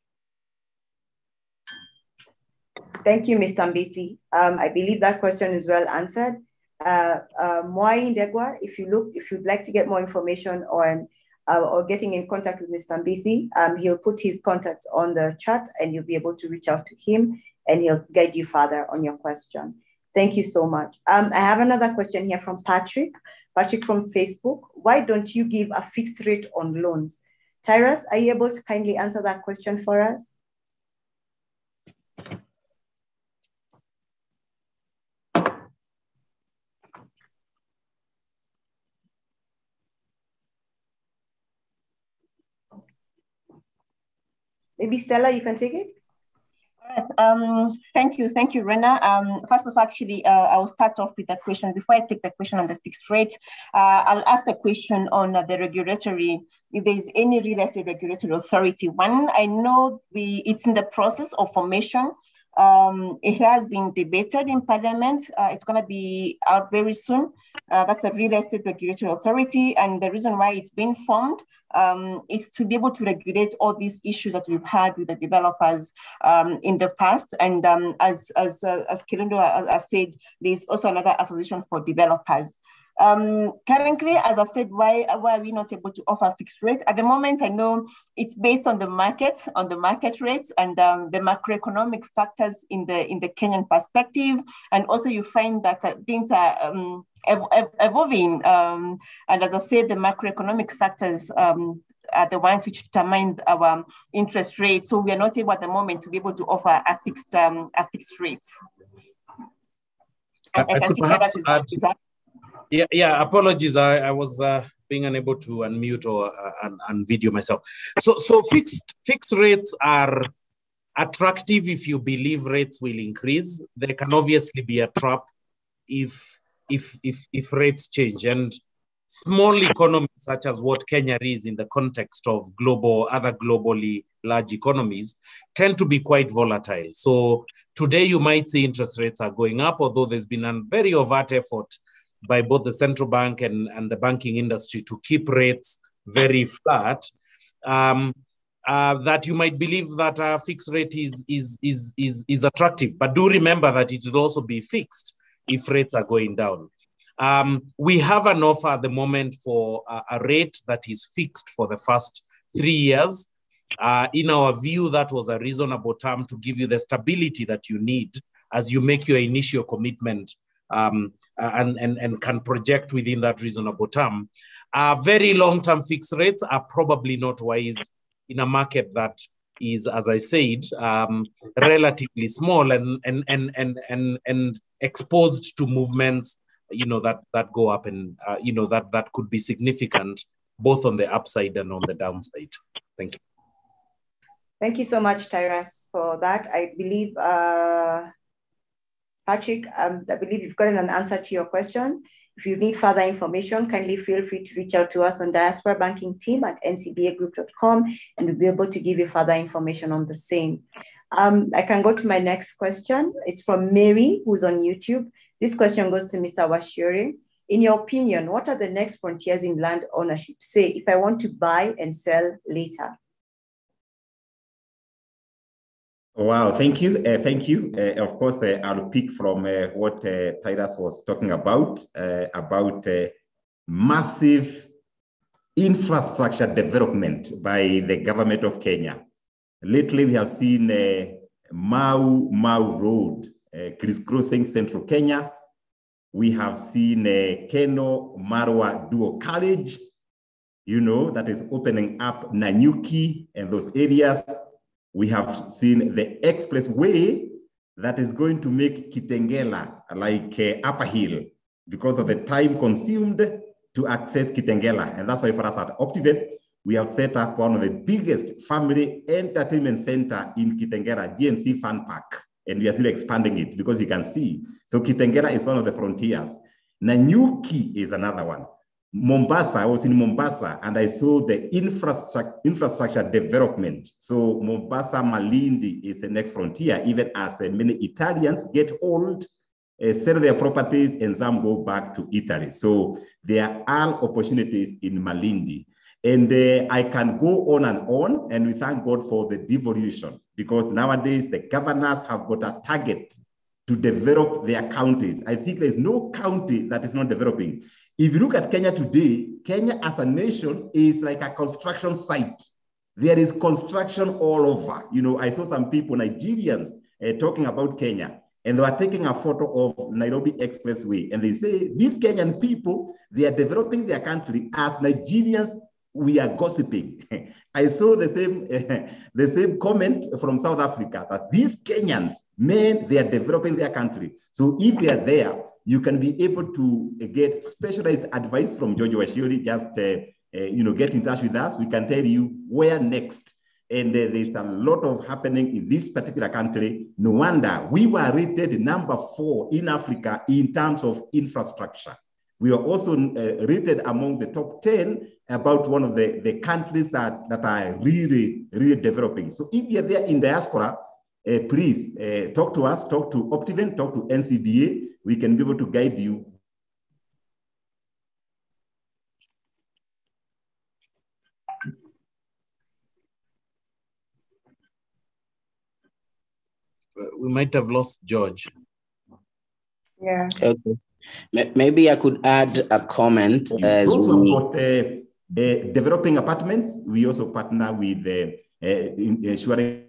Thank you, Mr. Mbithi. I believe that question is well answered. Mwai Ndegwa, if you'd like to get more information on or getting in contact with Mr. Mbithi, he'll put his contacts on the chat and you'll be able to reach out to him and he'll guide you further on your question. Thank you so much. I have another question here from Patrick. Patrick from Facebook. Why don't you give a fixed rate on loans? Tyrus, are you able to kindly answer that question for us? Maybe Stella, you can take it. All right. Thank you, Rena. First of all, actually, I will start off with a question. Before I take the question on the fixed rate, I'll ask the question on the regulatory, if there's any real estate regulatory authority. One, I know it's in the process of formation. It has been debated in Parliament. It's going to be out very soon. That's a real estate regulatory authority. And the reason why it's been formed is to be able to regulate all these issues that we've had with the developers in the past. And as Kirundo has said, there's also another association for developers. Currently, as I've said, why are we not able to offer fixed rate? At the moment, I know it's based on the market rates and the macroeconomic factors in the Kenyan perspective. And also you find that things are evolving. And as I've said, the macroeconomic factors are the ones which determine our interest rate. So we are not able at the moment to be able to offer a fixed rate. I could perhaps add. Yeah. Apologies. I was being unable to unmute or unvideo myself. So fixed rates are attractive if you believe rates will increase. There can obviously be a trap if rates change, and small economies such as what Kenya is in the context of other globally large economies tend to be quite volatile. So today you might see interest rates are going up, although there's been a very overt effort by both the central bank and the banking industry to keep rates very flat, that you might believe that a fixed rate is attractive. But do remember that it will also be fixed if rates are going down. We have an offer at the moment for a rate that is fixed for the first 3 years. In our view, that was a reasonable term to give you the stability that you need as you make your initial commitment and can project within that reasonable term. Very long-term fixed rates are probably not wise in a market that is, as I said, relatively small and exposed to movements, that go up and that could be significant both on the upside and on the downside. Thank you. Thank you so much, Tyrus, for that. I believe. Patrick, I believe you've gotten an answer to your question. If you need further information, kindly feel free to reach out to us on diaspora banking team at ncbagroup.com, and we'll be able to give you further information on the same. I can go to my next question. It's from Mary, who's on YouTube. This question goes to Mr. Washiori. In your opinion, what are the next frontiers in land ownership? Say, if I want to buy and sell later. Wow, thank you. Of course, I'll pick from what Tyrus was talking about massive infrastructure development by the government of Kenya. Lately, we have seen Mau Road crisscrossing central Kenya. We have seen Keno Marwa Dual College, that is opening up Nanyuki and those areas. We have seen the expressway that is going to make Kitengela like Upper Hill because of the time consumed to access Kitengela. And that's why for us at Optivet, we have set up one of the biggest family entertainment center in Kitengela, GMC Fun Park. And we are still expanding it because you can see. So Kitengela is one of the frontiers. Nanyuki is another one. Mombasa, I was in Mombasa and I saw the infrastructure development. So Mombasa Malindi is the next frontier, even as many Italians get old, sell their properties and some go back to Italy. So there are opportunities in Malindi. And I can go on, and we thank God for the devolution, because nowadays the governors have got a target to develop their counties. I think there's no county that is not developing. If you look at Kenya today, Kenya as a nation is like a construction site. There is construction all over. I saw some people, Nigerians, talking about Kenya. and they were taking a photo of Nairobi Expressway. And they say, these Kenyan people, they are developing their country. As Nigerians, we are gossiping. I saw the same comment from South Africa, that these Kenyans, man, they are developing their country. So if you are there, you can be able to get specialized advice from George Washiuri. Just get in touch with us. We can tell you where next. And there's a lot of happening in this particular country. No wonder we were rated number 4 in Africa in terms of infrastructure. We are also rated among the top 10 about one of the countries that are really, really developing. So if you're there in diaspora, please talk to us, talk to Optiven, talk to NCBA. We can be able to guide you. We might have lost George. Yeah. Okay. Maybe I could add a comment as we got developing apartments. We also partner with ensuring.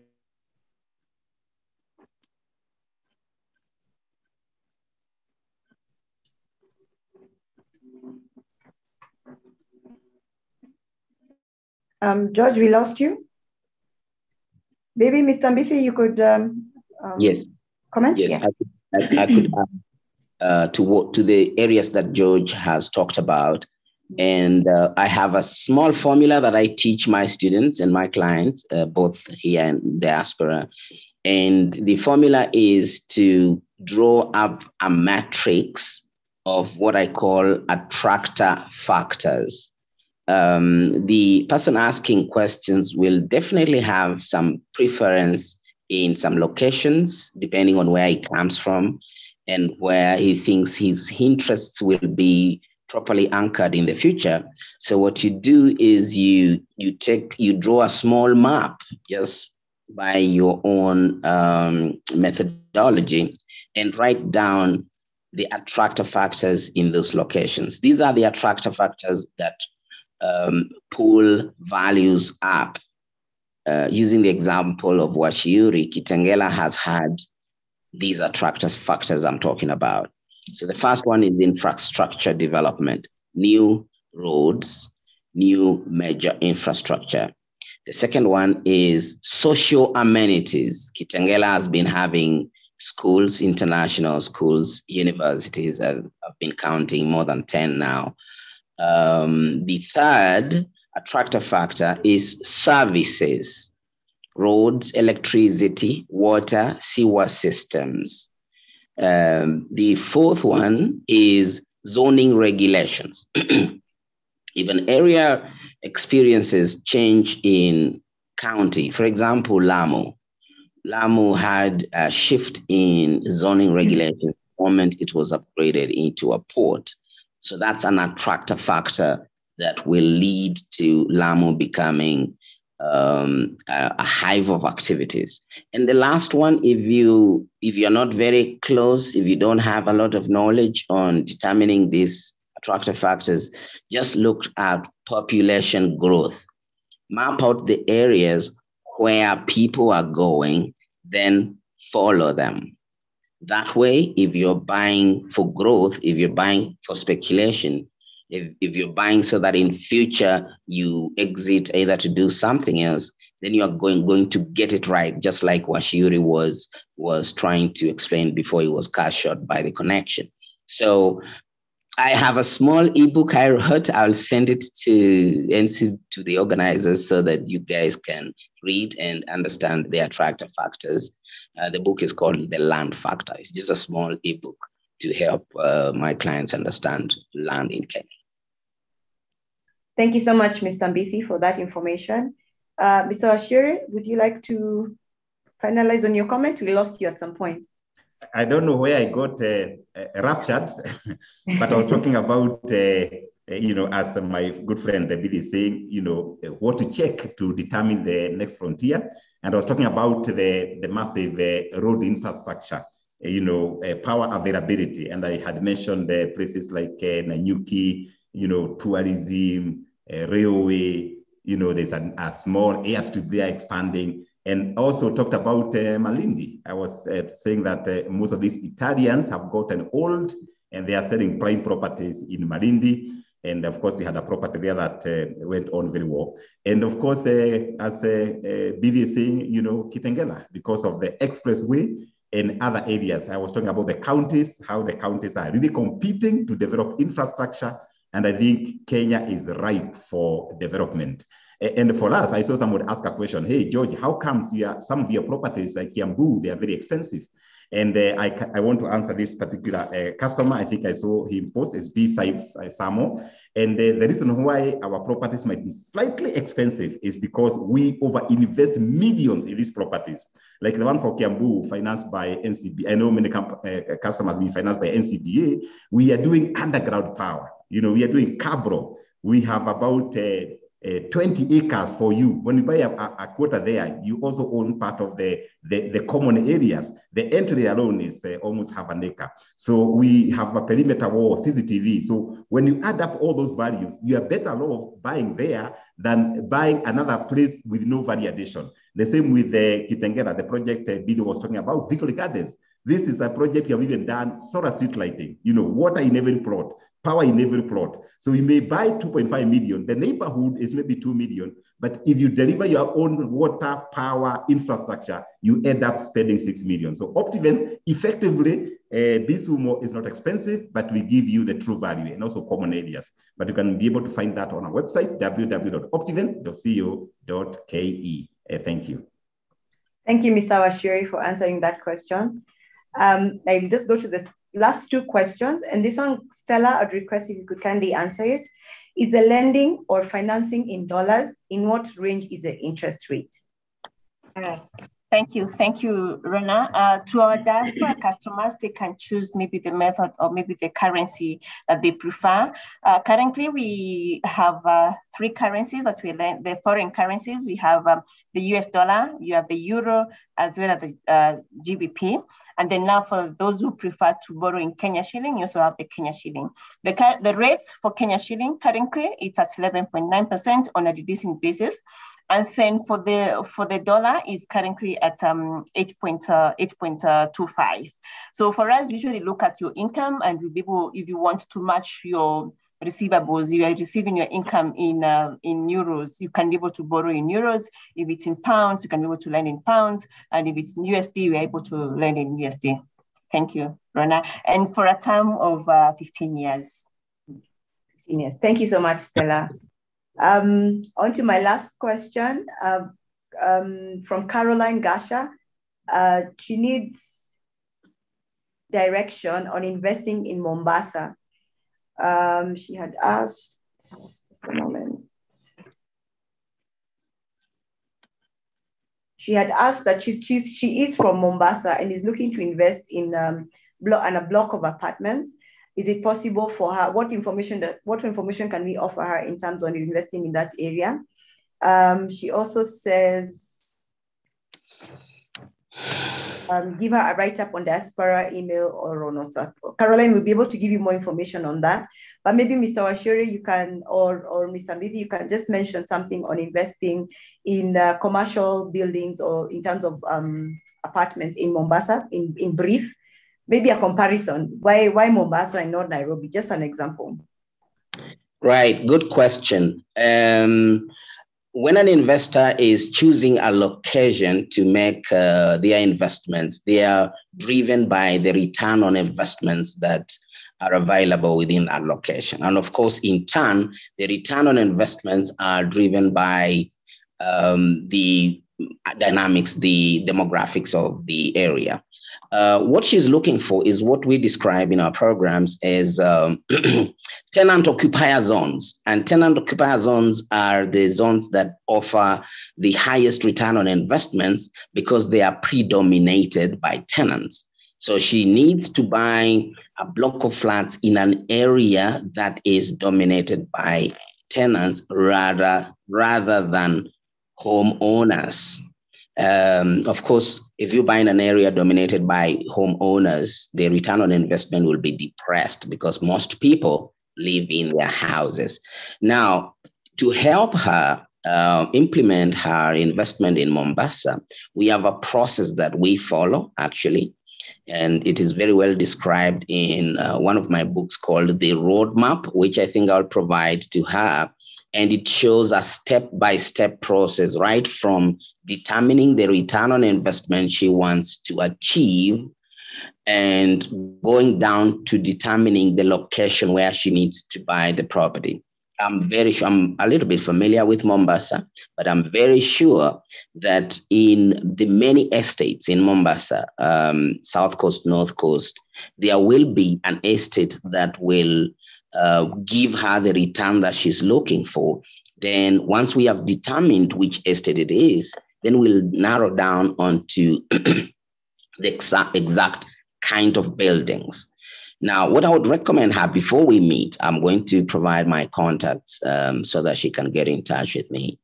George, we lost you. Maybe Mr. Mbithi, you could yes comment. Yes, yeah. I could add to the areas that George has talked about. And I have a small formula that I teach my students and my clients, both here and diaspora. And the formula is to draw up a matrix of what I call attractor factors. The person asking questions will definitely have some preference in some locations, depending on where he comes from and where he thinks his interests will be properly anchored in the future. So what you do is you draw a small map just by your own methodology and write down the attractor factors in those locations. These are the attractor factors that pull values up. Using the example of Washiuri, Kitengela has had these attractor factors I'm talking about. So the first one is infrastructure development, new roads, new major infrastructure. The second one is social amenities. Kitengela has been having schools, international schools, universities. I've been counting more than 10 now. The third attractor factor is services, roads, electricity, water, sewer systems. The fourth one is zoning regulations. If an area experiences change in county, for example, Lamu had a shift in zoning regulations the moment it was upgraded into a port. So that's an attractor factor that will lead to Lamu becoming a hive of activities. And the last one, if you're not very close, if you don't have a lot of knowledge on determining these attractor factors, just look at population growth. Map out the areas where people are going, then follow them. That way, if you're buying for growth, if you're buying for speculation, if you're buying so that in future you exit either to do something else, then you are going to get it right, just like Washiuri was trying to explain before he was cut short by the connection. So I have a small ebook I wrote. I'll send it to the organizers so that you guys can read and understand the attractor factors. The book is called The Land Factor. It's just a small ebook to help my clients understand land in Kenya. Thank you so much, Mr. Mbithi, for that information. Mr. Washiuri, would you like to finalize on your comment? We lost you at some point. I don't know where I got raptured, but I was talking about, as my good friend David is saying, what to check to determine the next frontier. And I was talking about the massive road infrastructure, power availability. And I had mentioned places like Nanyuki, tourism, railway, there's a small airstrip there expanding. and also talked about Malindi. I was saying that most of these Italians have gotten old and they are selling prime properties in Malindi. And of course, we had a property there that went on very well. And of course, as Bidi is saying, you know, Kitengela, because of the expressway and other areas. I was talking about the counties, how the counties are really competing to develop infrastructure. And I think Kenya is ripe for development. And for us, I saw someone ask a question, hey, George, how comes some of your properties like Kiambu, they are very expensive? And I want to answer this particular customer. I think I saw him post, is Samo. And the reason why our properties might be slightly expensive is because we over-invest millions in these properties. Like the one for Kiambu, financed by NCBA. I know many customers being financed by NCBA. We are doing underground power. You know, we are doing Cabro. We have about 20 acres for you. When you buy a quota there, you also own part of the common areas. The entry alone is almost half an acre. So we have a perimeter wall, CCTV. So when you add up all those values, you are better off buying there than buying another place with no value addition. The same with the Kitengela, the project Bidi was talking about, Victory Gardens. This is a project you have even done solar street lighting, you know, water in every plot, power in every plot. So you may buy 2.5 million. The neighborhood is maybe 2 million. But if you deliver your own water, power, infrastructure, you end up spending 6 million. So Optiven, effectively, Bisumo is not expensive, but we give you the true value and also common areas. But you can be able to find that on our website, www.optiven.co.ke. Thank you. Thank you, Mr. Washiri, for answering that question. I'll just go to the last two questions. And this one, Stella, I'd request if you could kindly answer it. Is the lending or financing in dollars? In what range is the interest rate? All right. Thank you, Rona. To our diaspora customers, they can choose maybe the method or maybe the currency that they prefer. Currently, we have three currencies that we lend, the foreign currencies. We have the US dollar, you have the euro, as well as the GBP. And then now for those who prefer to borrow in Kenya shilling, you also have the Kenya shilling. The rates for Kenya shilling currently, it's at 11.9% on a reducing basis. And then for the dollar is currently at 8.25. So for us, we usually look at your income and we'll be able, if you want to match your receivables, you are receiving your income in euros, you can be able to borrow in euros. If it's in pounds, you can be able to lend in pounds. And if it's in USD, we're able to lend in USD. Thank you, Rona. And for a term of 15 years. 15 years. Thank you so much, Stella. On to my last question from Caroline Gasha. She needs direction on investing in Mombasa. She had asked, just a moment. She had asked that she is from Mombasa and is looking to invest in a block of apartments. Is it possible for her? What information can we offer her in terms of investing in that area? She also says, give her a write-up on diaspora email or on WhatsApp. Caroline will be able to give you more information on that. But maybe Mr. Washiri, you can, or Mr. Mbidi, you can just mention something on investing in commercial buildings or in terms of apartments in Mombasa, in brief. Maybe a comparison. Why Mombasa and not Nairobi? Just an example. Right, good question. When an investor is choosing a location to make their investments, they are driven by the return on investments that are available within that location. And of course, in turn, the return on investments are driven by the dynamics, the demographics of the area. What she's looking for is what we describe in our programs as tenant occupier zones. And tenant occupier zones are the zones that offer the highest return on investments because they are predominated by tenants. So she needs to buy a block of flats in an area that is dominated by tenants rather than homeowners. Of course, if you buy in an area dominated by homeowners, the return on investment will be depressed because most people live in their houses. Now, to help her implement her investment in Mombasa, we have a process that we follow, actually. And it is very well described in one of my books called The Roadmap, which I think I'll provide to her. And it shows a step-by-step process, right from determining the return on investment she wants to achieve and going down to determining the location where she needs to buy the property. I'm a little bit familiar with Mombasa, but I'm very sure that in the many estates in Mombasa, South Coast, North Coast, there will be an estate that will give her the return that she's looking for. Then once we have determined which estate it is, then we'll narrow down onto the exact kind of buildings. Now, what I would recommend her before we meet, I'm going to provide my contacts so that she can get in touch with me,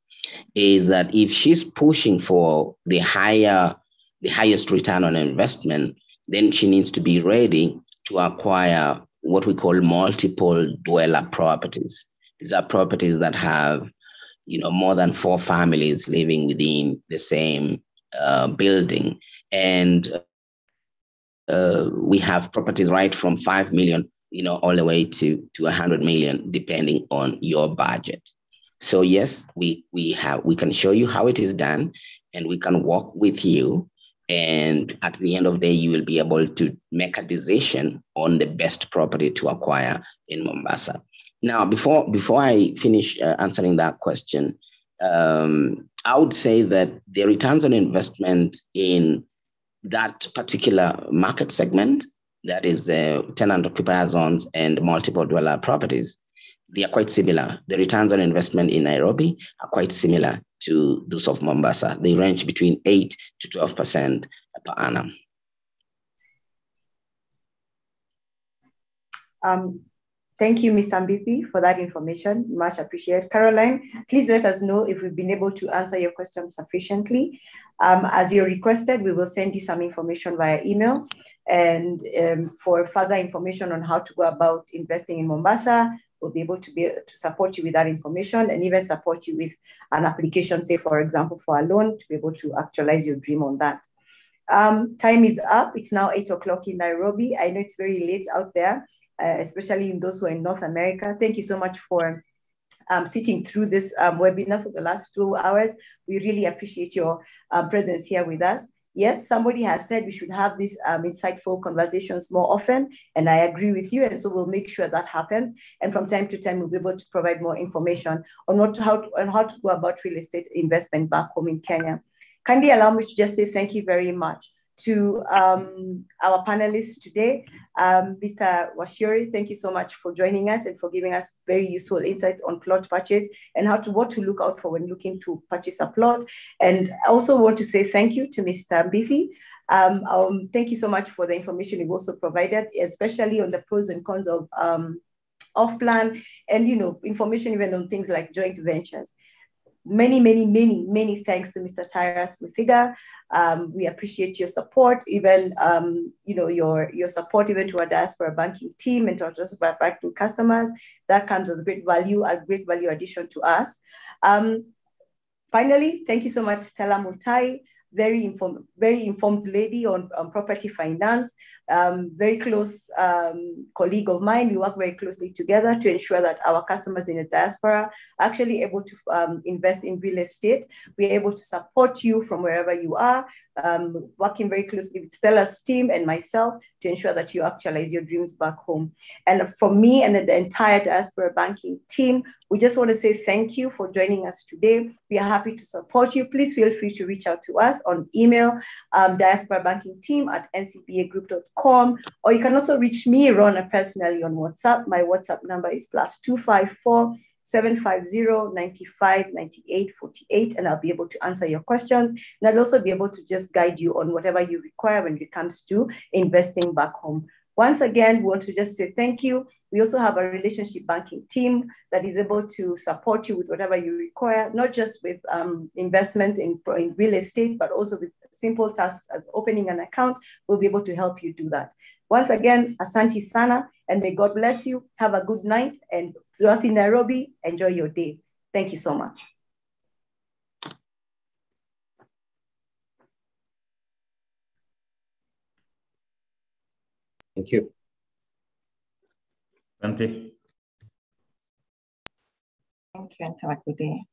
is that if she's pushing for the highest return on investment, then she needs to be ready to acquire what we call multiple dweller properties. These are properties that have, more than 4 families living within the same building. And we have properties right from 5 million, all the way to 100 million, depending on your budget. So yes, we can show you how it is done, and we can work with you. And at the end of the day, you will be able to make a decision on the best property to acquire in Mombasa. Now, before I finish answering that question, I would say that the returns on investment in that particular market segment, that is tenant occupier zones and multiple dweller properties, they are quite similar. The returns on investment in Nairobi are quite similar to those of Mombasa. They range between 8 to 12% per annum. Thank you, Mr. Mbithi, for that information. Much appreciated. Caroline, please let us know if we've been able to answer your question sufficiently. As you requested, we will send you some information via email. And for further information on how to go about investing in Mombasa, we'll be able to support you with that information and even support you with an application, say, for example, for a loan, to be able to actualize your dream on that. Time is up. It's now 8 o'clock in Nairobi. I know it's very late out there, especially in those who are in North America. Thank you so much for sitting through this webinar for the last 2 hours. We really appreciate your presence here with us. Yes, somebody has said we should have these insightful conversations more often, and I agree with you, and so we'll make sure that happens. And from time to time, we'll be able to provide more information on how to go about real estate investment back home in Kenya. Kindly allow me to just say thank you very much to our panelists today. Mr. Washiori, thank you so much for joining us and for giving us very useful insights on plot purchase and what to look out for when looking to purchase a plot. And I also want to say thank you to Mr. Mbithi. Thank you so much for the information you've also provided, especially on the pros and cons of off-plan and information even on things like joint ventures. Many thanks to Mr. Tyrus Muthiga. We appreciate your support, even your support even to our diaspora banking team and to our diaspora banking customers. That comes as a great value addition to us. Finally, thank you so much, Stella Mutai, very informed lady on property finance, very close colleague of mine. We work very closely together to ensure that our customers in the diaspora are actually able to invest in real estate. We are able to support you from wherever you are, working very closely with Stella's team and myself to ensure that you actualize your dreams back home. And for me and the entire diaspora banking team, we just want to say thank you for joining us today. We are happy to support you. Please feel free to reach out to us on email, diasporabankingteam@ncbagroup.com, or you can also reach me, Rona, personally on WhatsApp. My WhatsApp number is +254 750 95 98 48, and I'll be able to answer your questions. And I'll also be able to just guide you on whatever you require when it comes to investing back home. Once again, we want to just say thank you. We also have a relationship banking team that is able to support you with whatever you require, not just with investment in real estate, but also with simple tasks as opening an account. We'll be able to help you do that. Once again, Asante Sana, and may God bless you. Have a good night, and to us in Nairobi, enjoy your day. Thank you so much. Thank you. Asante. Thank you and have a good day.